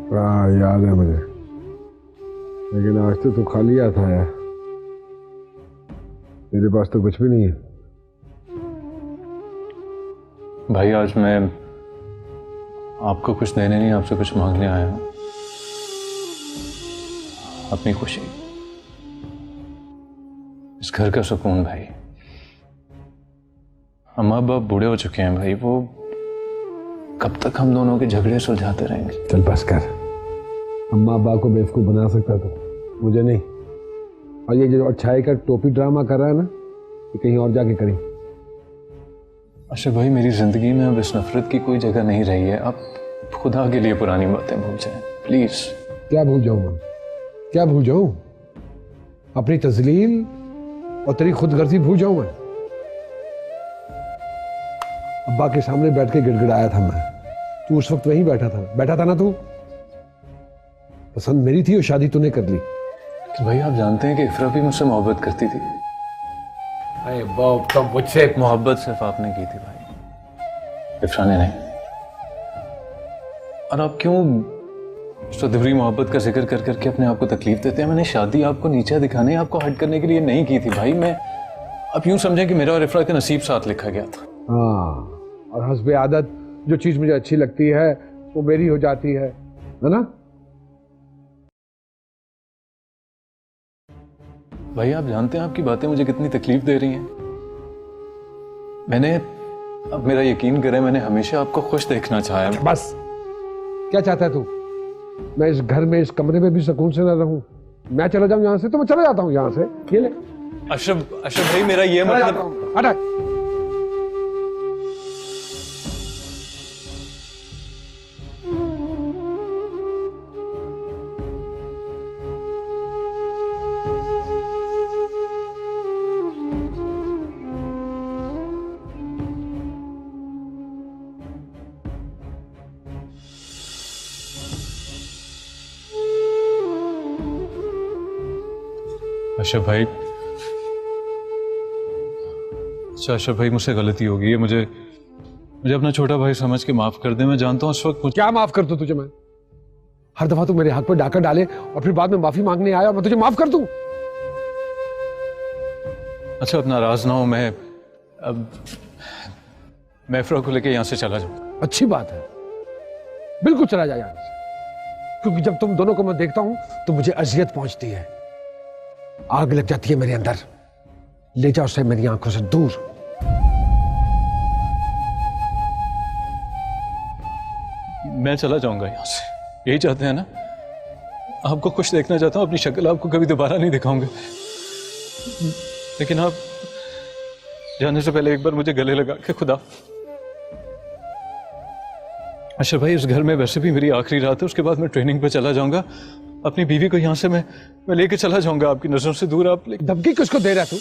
हाँ याद है मुझे, लेकिन आज तो तू खाली आता है, मेरे पास तो कुछ भी नहीं है। भाई आज मैं आपको कुछ देने नहीं, आपसे कुछ मांगने आया हूं। अपनी खुशी, इस घर का सुकून। भाई अम्मा बाप बूढ़े हो चुके हैं भाई, वो कब तक हम दोनों के झगड़े सुलझाते रहेंगे? चल बस कर, अम्मा अब्बा को बेवकूफ बना सकता तो मुझे नहीं। और ये जो अच्छाई का टोपी ड्रामा कर रहा है ना, ये कहीं और जाके करें। अशरफ भाई मेरी जिंदगी में अब इस नफरत की कोई जगह नहीं रही है। आप खुदा के लिए पुरानी बातें भूल जाएं प्लीज। क्या भूल जाऊं मैं? क्या भूल जाऊं? अपनी तजलील और तेरी खुदगर्जी भूल जाऊं मैं? अब्बा के सामने बैठ के गिड़गिड़ाया था मैं, तू उस वक्त वहीं बैठा था ना तू? पसंद मेरी थी और शादी तूने कर ली। कि भाई आप जानते हैं कि इफ्रा भी मुझसे मोहब्बत करती थी। अरे बाप, तब मुझसे मोहब्बत सिर्फ आपने की थी भाई, इफ्रा ने नहीं। और आप क्यों सदवरी मोहब्बत का जिक्र कर करके अपने आप को तकलीफ देते हैं? मैंने शादी आपको नीचा दिखाने, आपको हट करने के लिए नहीं की थी भाई। मैं आप यूं समझें कि मेरा और इफ्रा का नसीब साथ लिखा गया था। हाँ, और हस्बे आदत जो चीज मुझे अच्छी लगती है वो मेरी हो जाती है ना? भाई आप जानते हैं आपकी बातें मुझे कितनी तकलीफ दे रही हैं। मैंने, अब मेरा यकीन करें, मैंने हमेशा आपको खुश देखना चाहा है। बस, क्या चाहता है तू? मैं इस घर में, इस कमरे में भी सुकून से न रहूं? मैं चला जाऊं यहां से तो मैं चला जाता हूं यहां से। ये ले। अशरफ भाई, मेरा ये मतलब, हटा। अशरफ भाई, अच्छा अशरफ भाई, मुझसे गलती हो गई है। मुझे अपना छोटा भाई समझ के माफ कर दे। मैं जानता हूँ इस वक्त क्या माफ कर दूं तुझे मैं? हर दफा तू मेरे हक पे डाका डाले और फिर बाद में माफी मांगने आया और मैं तुझे माफ कर दूं? अच्छा, अब नाराज ना हो। मैं इफ्रा को लेके यहाँ से चला जाऊँ। अच्छी बात है, बिल्कुल चला जाए यहाँ से, क्योंकि जब तुम दोनों को मैं देखता हूं तो मुझे अजियत पहुंचती है, आग लग जाती है मेरे अंदर। ले जाओ उसे मेरी आंखों से दूर। मैं चला जाऊंगा यहाँ से, यही चाहते हैं ना? आपको खुश देखना चाहता हूँ, अपनी शक्ल आपको कभी दोबारा नहीं दिखाऊंगा, लेकिन आप जाने से पहले एक बार मुझे गले लगा के खुदा। अशरफ भाई, उस घर में वैसे भी मेरी आखिरी रात है, उसके बाद मैं ट्रेनिंग पे चला जाऊंगा। अपनी बीवी को यहाँ से मैं लेके चला जाऊंगा, आपकी नजरों से दूर। आप धमकी किसको दे रहा तू?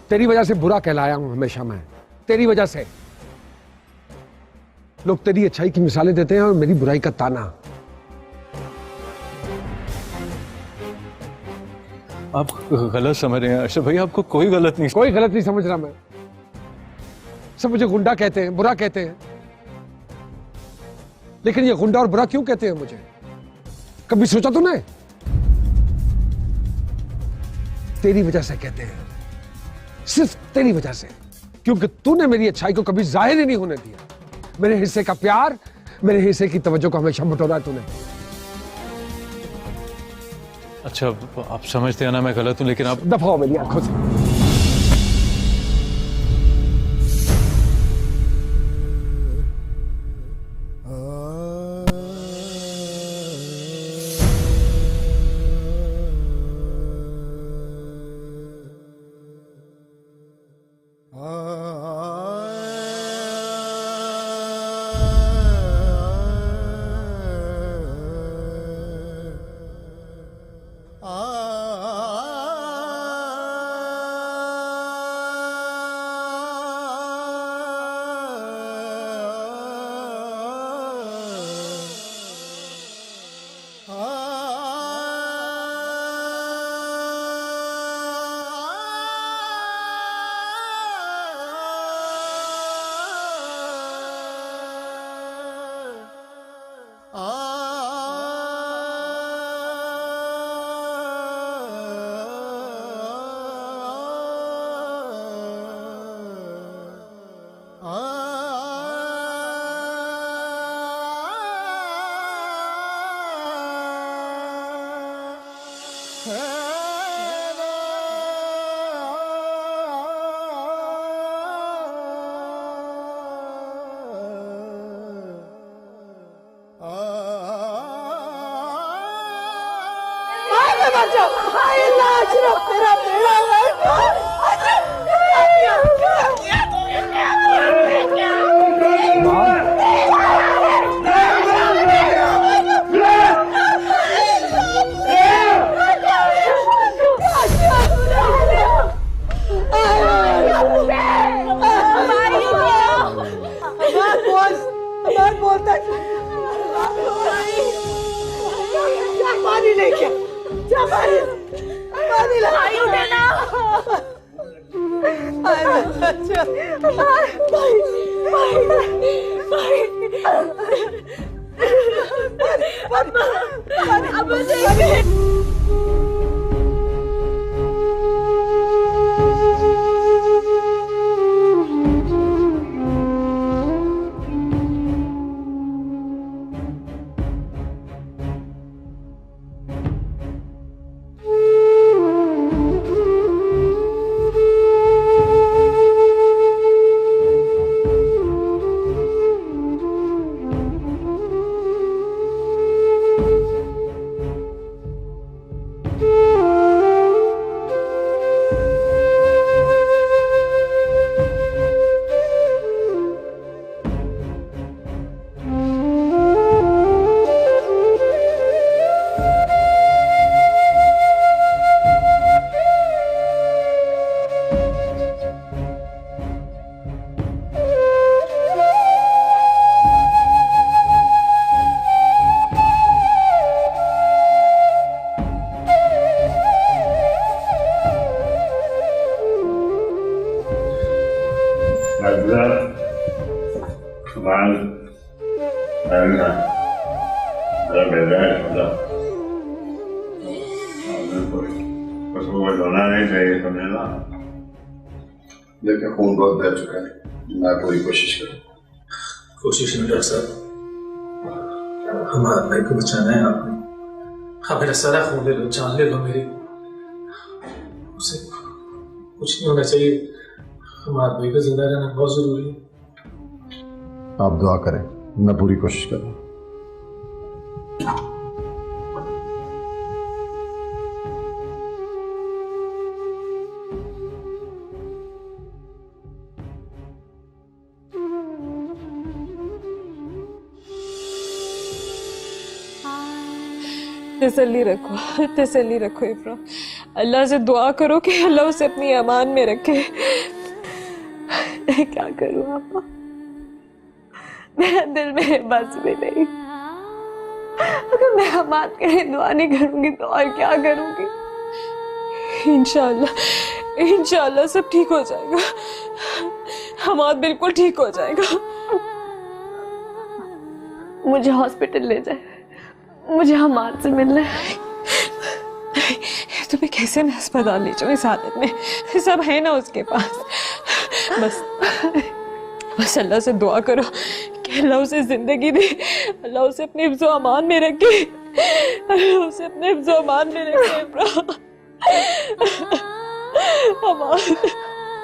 तेरी वजह से बुरा कहलाया हूं हमेशा मैं, तेरी वजह से। लोग तेरी अच्छाई की मिसालें देते हैं और मेरी बुराई का ताना। आप गलत समझ रहे हैं अशरफ भाई, आपको कोई गलत नहीं समझ रहा मैं। सब मुझे गुंडा कहते हैं, बुरा कहते हैं, लेकिन ये गुंडा और बुरा क्यों कहते हैं मुझे? कभी सोचा तूने? तेरी वजह से कहते हैं, सिर्फ तेरी वजह से, क्योंकि तूने मेरी अच्छाई को कभी जाहिर ही नहीं होने दिया। मेरे हिस्से का प्यार, मेरे हिस्से की तवज्जो को हमेशा बटोरा है तूने। अच्छा, आप समझते हैं ना मैं गलत हूं, लेकिन आप दफा हो मेरी आंखों से। Yeah. भाई उठे ना। अच्छा देखिए खून बहुत बह चुका है, मैं पूरी कोशिश करूँ। कोशिश नहीं डॉक्टर साहब, हमारे भाई को बचाना है आपने। आप मेरा सारा खून ले लो, जान ले लो मेरी, उसे कुछ नहीं होना चाहिए। हमारे भाई को जिंदा रहना बहुत जरूरी है। आप दुआ करें, मैं पूरी कोशिश करूँ। तसल्ली रखो इफ्रा। अल्लाह से दुआ करो कि अल्लाह उसे अपनी अमान में रखे। मैं क्या करूं अम्मा, मेरा दिल मेरे बस में नहीं। अगर मैं अमान के लिए दुआ नहीं करूंगी तो और क्या करूंगी। इंशाअल्लाह सब ठीक हो जाएगा। हमाद बिल्कुल ठीक हो जाएगा। मुझे हॉस्पिटल ले जाए, मुझे हमाद से मिलना है। तुम्हें कैसे मैं अस्पताल ले जाऊं इस हालत में? सब है ना उसके पास। बस अल्लाह से दुआ करो कि अल्लाह उसे जिंदगी दे, अल्लाह उसे अपने हिफ्ज़ो अमान में रखे, अल्लाह उसे अपने हिफ्ज़ो अमान में रखे।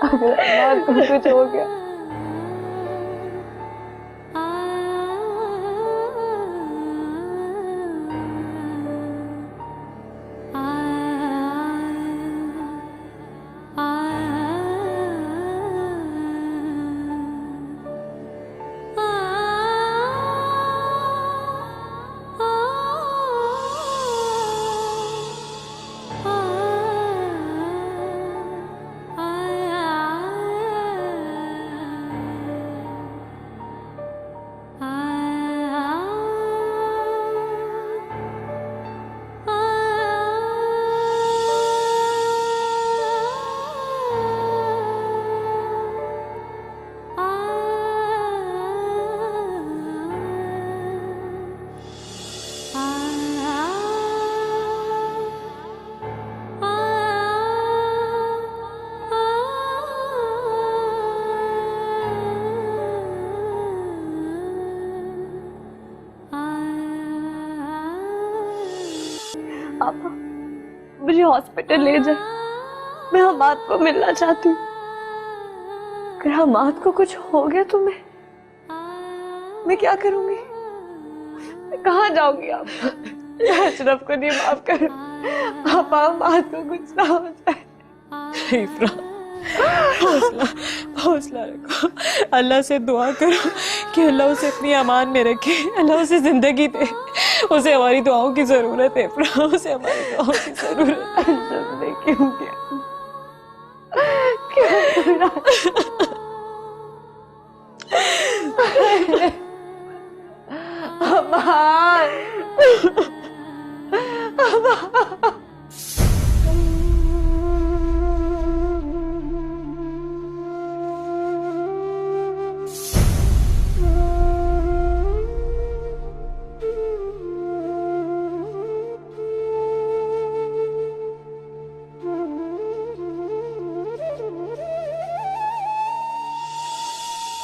अगर अमान को कुछ हो गया पापा मुझे हॉस्पिटल ले जाए, मैं हमाद को मिलना चाहती हूँ। अगर हमाद को कुछ हो गया तो मैं क्या करूंगी? मैं कहाँ जाऊंगी? आप अशरफ को नहीं माफ करो पापा, हमाद को कुछ ना हो जाए। हौसला रखो, अल्लाह से दुआ करो कि अल्लाह उसे अपनी अमान में रखे, अल्लाह उसे जिंदगी दे। उसे हमारी दुआओं की जरूरत है, उसे हमारी दुआओं की जरूरत है। क्यों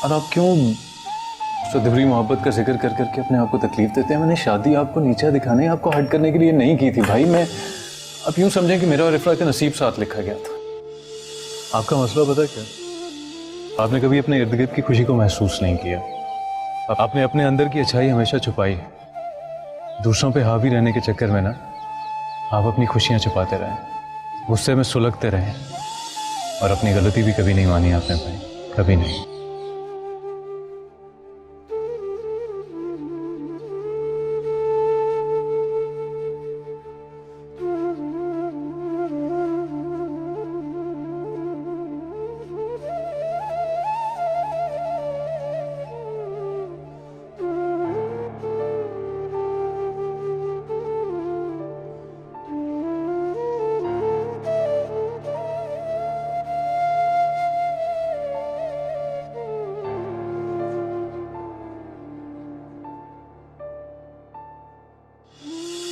और आप क्यों उससे दिली मोहब्बत का जिक्र कर करके अपने आप को तकलीफ देते हैं? मैंने शादी आपको नीचा दिखाने, आपको हर्ट करने के लिए नहीं की थी भाई। मैं अब यूं समझें कि मेरा और इफ्रा का नसीब साथ लिखा गया था। आपका मसला पता क्या? आपने कभी अपने इर्द गिर्द की खुशी को महसूस नहीं किया। आपने अपने अंदर की अच्छाई हमेशा छुपाई। दूसरों पे हावी रहने के चक्कर में ना आप अपनी खुशियां छुपाते रहे, गुस्से में सुलगते रहे, और अपनी गलती भी कभी नहीं मानी आपने भाई, कभी नहीं।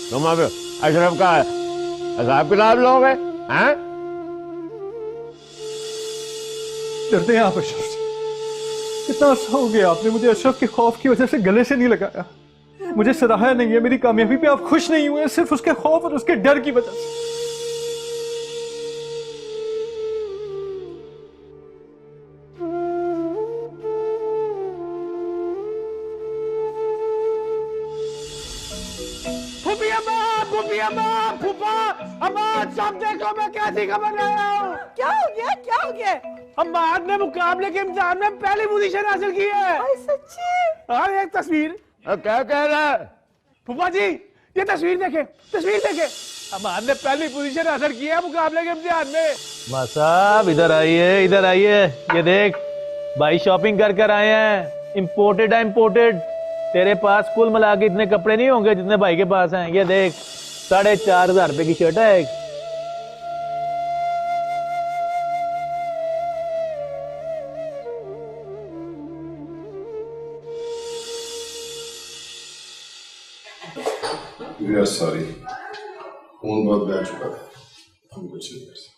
तुम अब अशरफ का हिसाब किताब लोगे हैं? डरते हैं आप अशरफ से? कितना अर्सा हो गया आपने मुझे अशरफ के खौफ की वजह से गले से नहीं लगाया, मुझे सराहा नहीं है, मेरी कामयाबी पे आप खुश नहीं हुए सिर्फ उसके खौफ और उसके डर की वजह से। सब देखो मैं कैसी खबर लाया हूँ। क्या हो गया? क्या हो गया? अम्माद ने मुकाबले के इम्तिहान में पहली पोजीशन हासिल की है। सच्ची? हाँ, एक तस्वीर। क्या कह रहा है? फूफा जी ये तस्वीर देखे, तस्वीर देखे। अम्माद ने पहली पोजीशन हासिल की है मुकाबले के इम्तिहान में। माँ साहब इधर आइए, इधर आइए। ये देख भाई शॉपिंग कर कर आए हैं, इम्पोर्टेड है इम्पोर्टेड। तेरे पास कुल मिला के इतने कपड़े नहीं होंगे जितने भाई के पास हैं। ये देख 4,500 रुपए की शर्ट है एक। We are sorry. खून बहुत बह चुका था, हम कुछ नहीं कर सकते।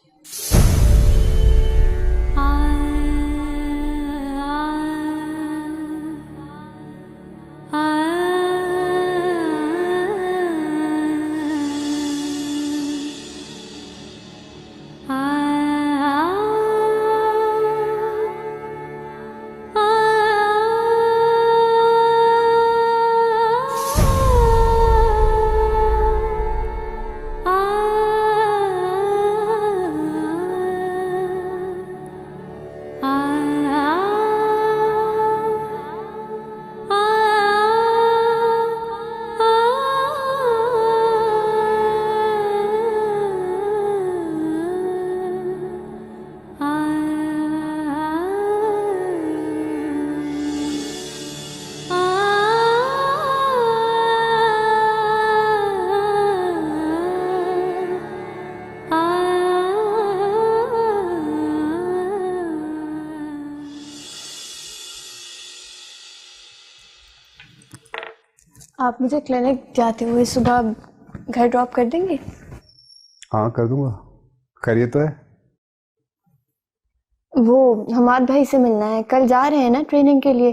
आप मुझे क्लिनिक जाते हुए सुबह घर ड्रॉप कर देंगे? हाँ कर दूंगा। खैरियत तो है? वो हमाद भाई से मिलना है, कल जा रहे हैं ना ट्रेनिंग के लिए।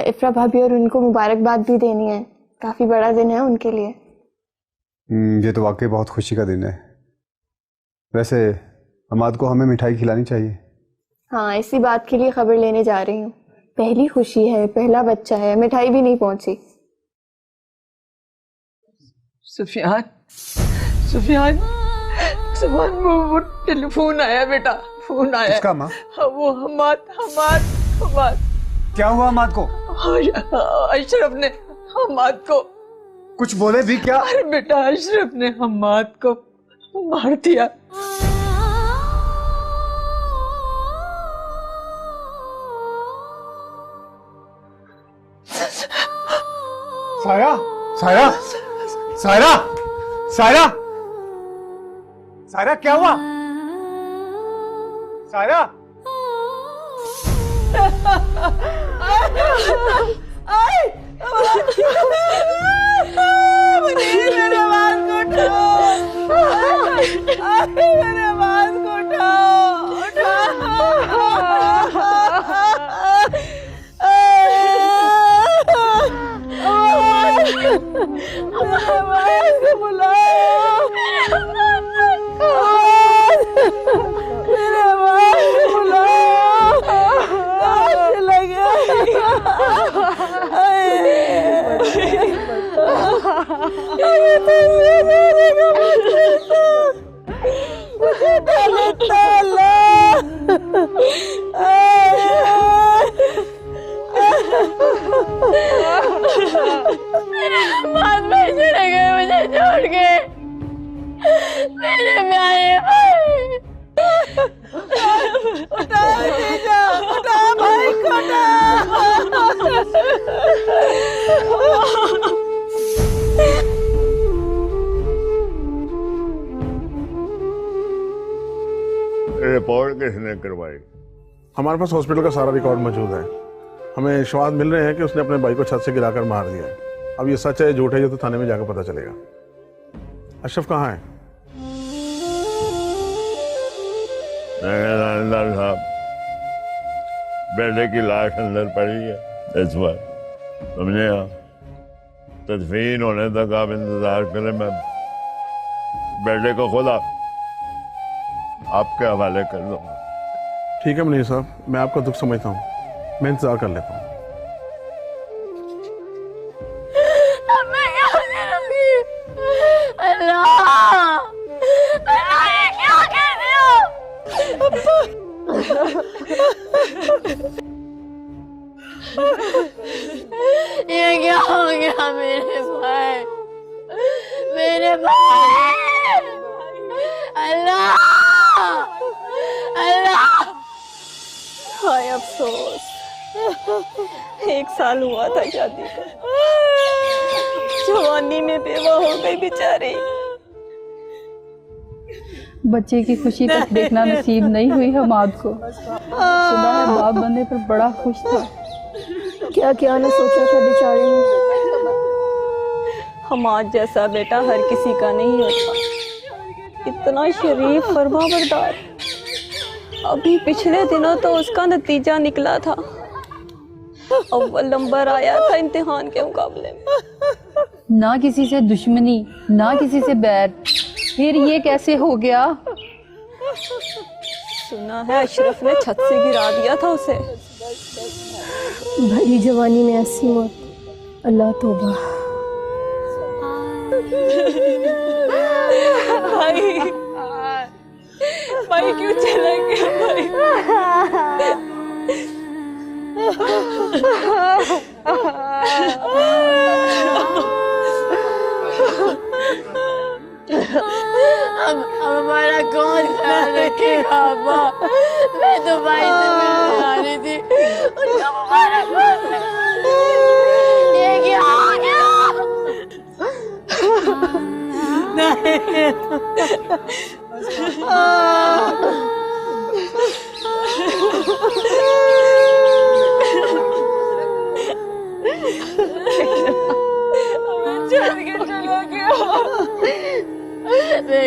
इफ्रा भाभी और उनको मुबारकबाद भी देनी है, काफी बड़ा दिन है उनके लिए। ये तो वाकई बहुत खुशी का दिन है। वैसे हमाद को हमें मिठाई खिलानी चाहिए। हाँ, इसी बात के लिए खबर लेने जा रही हूँ। पहली खुशी है, पहला बच्चा है, मिठाई भी नहीं पहुंची। सुफियान, सुफियान, सुफियान वो टेलीफोन आया बेटा, फोन आया। किसका माँ? वो हमाद, हमाद, हमाद। क्या हुआ हमाद को? अशरफ ने हमाद को कुछ बोले भी क्या? अरे बेटा अशरफ ने हमाद को मार दिया। सायरा, सायरा, सायरा, सायरा, सायरा क्या हुआ? सायरा मेरे आवाज को उठाओ, मेरे आवाज को उठाओ, उठाओ। बात में चले गए मुझे छोड़ के, मेरे प्यारे भाई। उठा जीजा, उठा भाई को उठा। रिपोर्ट किसने करवाई? हमारे पास हॉस्पिटल का सारा रिकॉर्ड मौजूद है। हमें शवाहद मिल रहे हैं कि उसने अपने भाई को छत से गिराकर मार दिया है। अब ये सच है झूठ है ये तो थाने में जाकर पता चलेगा। अशरफ कहाँ है? थानेदार साहब, बेटे की लाश अंदर पड़ी है इस बार, समझे आप? तदफीन होने तक आप इंतजार करें, मैं बेटे को खुद आपके हवाले कर दूंगा। ठीक है मुनीर साहब, मैं आपका दुख समझता हूँ, मैं इंतजार कर लेता हूँ। मैं क्या करूंगी? अल्लाह, अल्लाह ये क्या कर दिया? ये क्या हो गया मेरे भाई, मेरे भाई? अल्लाह, अल्लाह। हाय अफसोस, 1 साल हुआ था शादी का, जवानी में बेवा हो गई बेचारी। बच्चे की खुशी तक देखना नसीब नहीं हुई हमाद को। सुना है बाप बनने पर बड़ा खुश था। क्या क्या न सोचा था बेचारे ने। हमाद जैसा बेटा हर किसी का नहीं होता, इतना शरीफ फरमा बरदार। अभी पिछले दिनों तो उसका नतीजा निकला था, अव्वल नंबर आया था इम्तिहान के मुकाबले में। ना किसी से दुश्मनी ना किसी से बैर, फिर ये कैसे हो गया? सुना है अशरफ ने छत से गिरा दिया था उसे। भरी जवानी में ऐसी मौत, अल्लाह तौबा। भाई भाई क्यों चला गया भाई? अब हमारा कौन ख्याल रखेगा अम्मा? मैं तो भाई से मिलने आ रही थी, उनका हमारा कौन? ये क्या हो गया?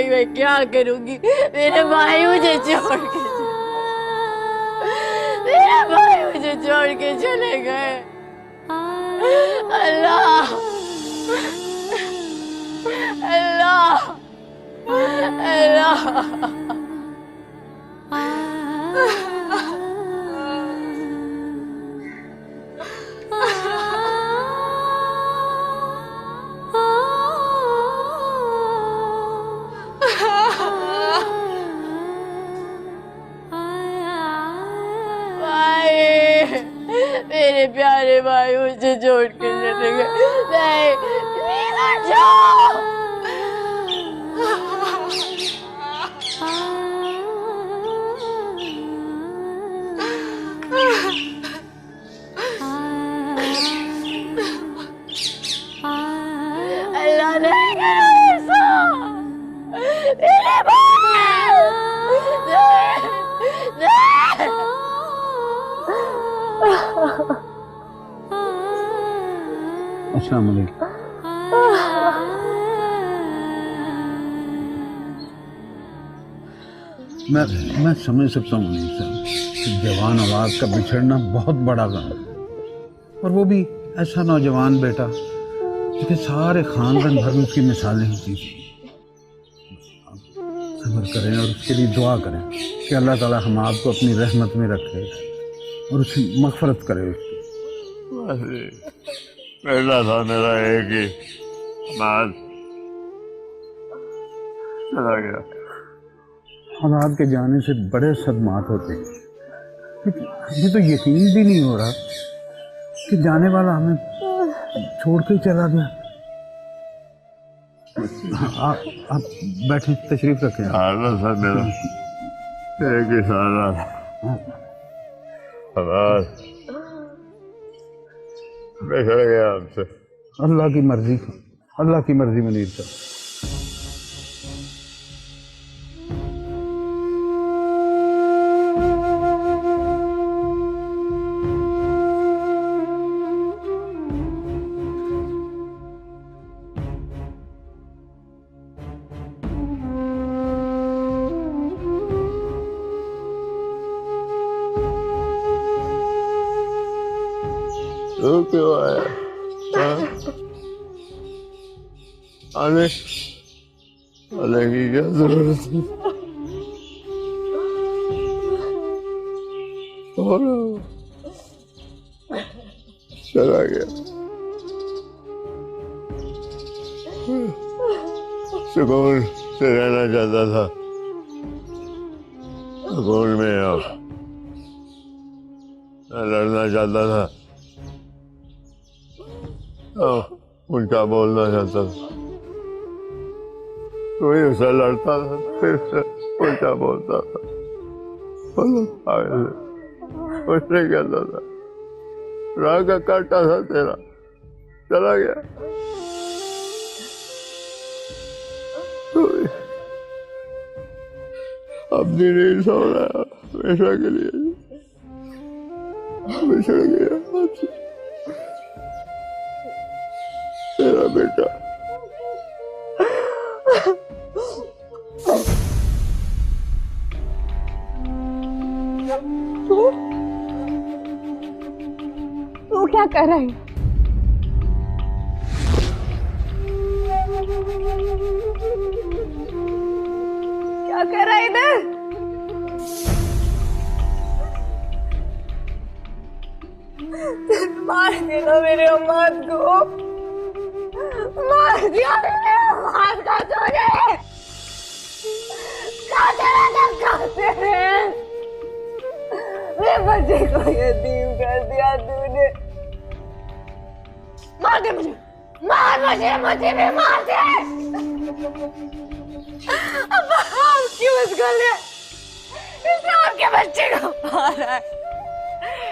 मैं क्या करूंगी? मेरे भाई मुझे छोड़ के मेरे भाई मुझे छोड़ के चले गए। अल्लाह, अल्लाह, अल्लाह। मेरे प्यारे भाई मुझे छोड़ के चले गए। नहीं, प्लीज आ जाओ। अल्लाह नहीं करो ऐसा, मेरे भाई। नहीं, अस्सलाम वालेकुम। मैं समझ सकता हूँ कि जवान आवाज का बिछड़ना बहुत बड़ा गम है, और वो भी ऐसा नौजवान बेटा जिसके सारे खानदान भर में उसकी मिसालें होती थी। सब्र करें और उसके लिए दुआ करें कि अल्लाह ताला हम आपको अपनी रहमत में रखे और उसकी मग़फ़िरत करे। बेटा था मेरा एक ही, चला गया। औलाद के जाने से बड़े सदमात होते हैं। मुझे तो यकीन भी नहीं हो रहा कि जाने वाला हमें छोड़ के चला गया। आप बैठे, तशरीफ रखें। सहारा था मेरा, एक ही सहारा था। मैं चला गया आपसे। अल्लाह की मर्जी, अल्लाह की मर्जी मुनीर साहब। तो क्यों आया? आने की क्या जरूरत है? और चला गया। सुकून से रहना चाहता था, सुकून में अब लड़ना चाहता था, उनका बोलना चाहता था। कोई उससे लड़ता था, फिर से उल्टा बोलता था। कुछ नहीं कहता था। राह का काटा था तेरा, चला गया। अब भी नहीं सो रहा, हमेशा के लिए बिछड़ गया तेरा बेटा। तू क्या कर रहा है? क्या कर रहा है इधर? मार देना मेरे अम्माद को, मार दिया मेरे अम्माद का तूने। खाते रहे मेरे बच्चे को यतीम कर दिया तूने। मार दे मुझे, मार मुझे, मुझे भी मार दे। अब आपकी मुश्किल है, इसने आपके बच्चे को मारा है।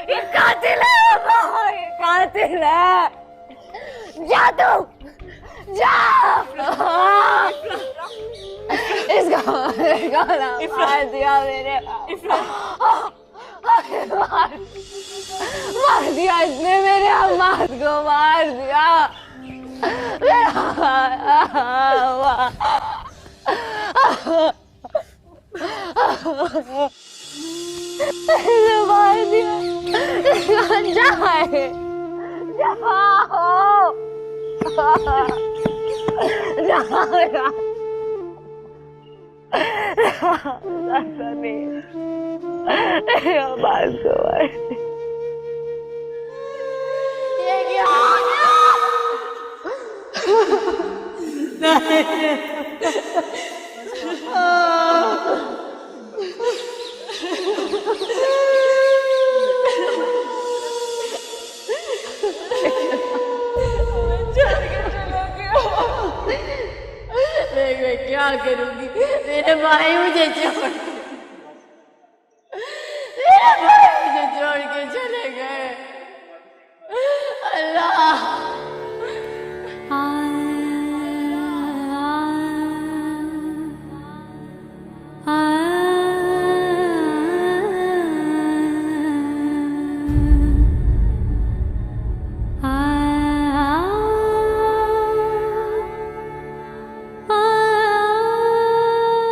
ये कातिल है, ये कातिल है। जा तू, जा। इसको मार दिया मेरे, मार दिया इसने मेरे अम्माद को, मार दिया मार दिया। जाए जाओ, मैं क्या करूंगी? मेरे भाई मुझे छोड़, मेरे भाई मुझे छोड़ के चले गए। अल्लाह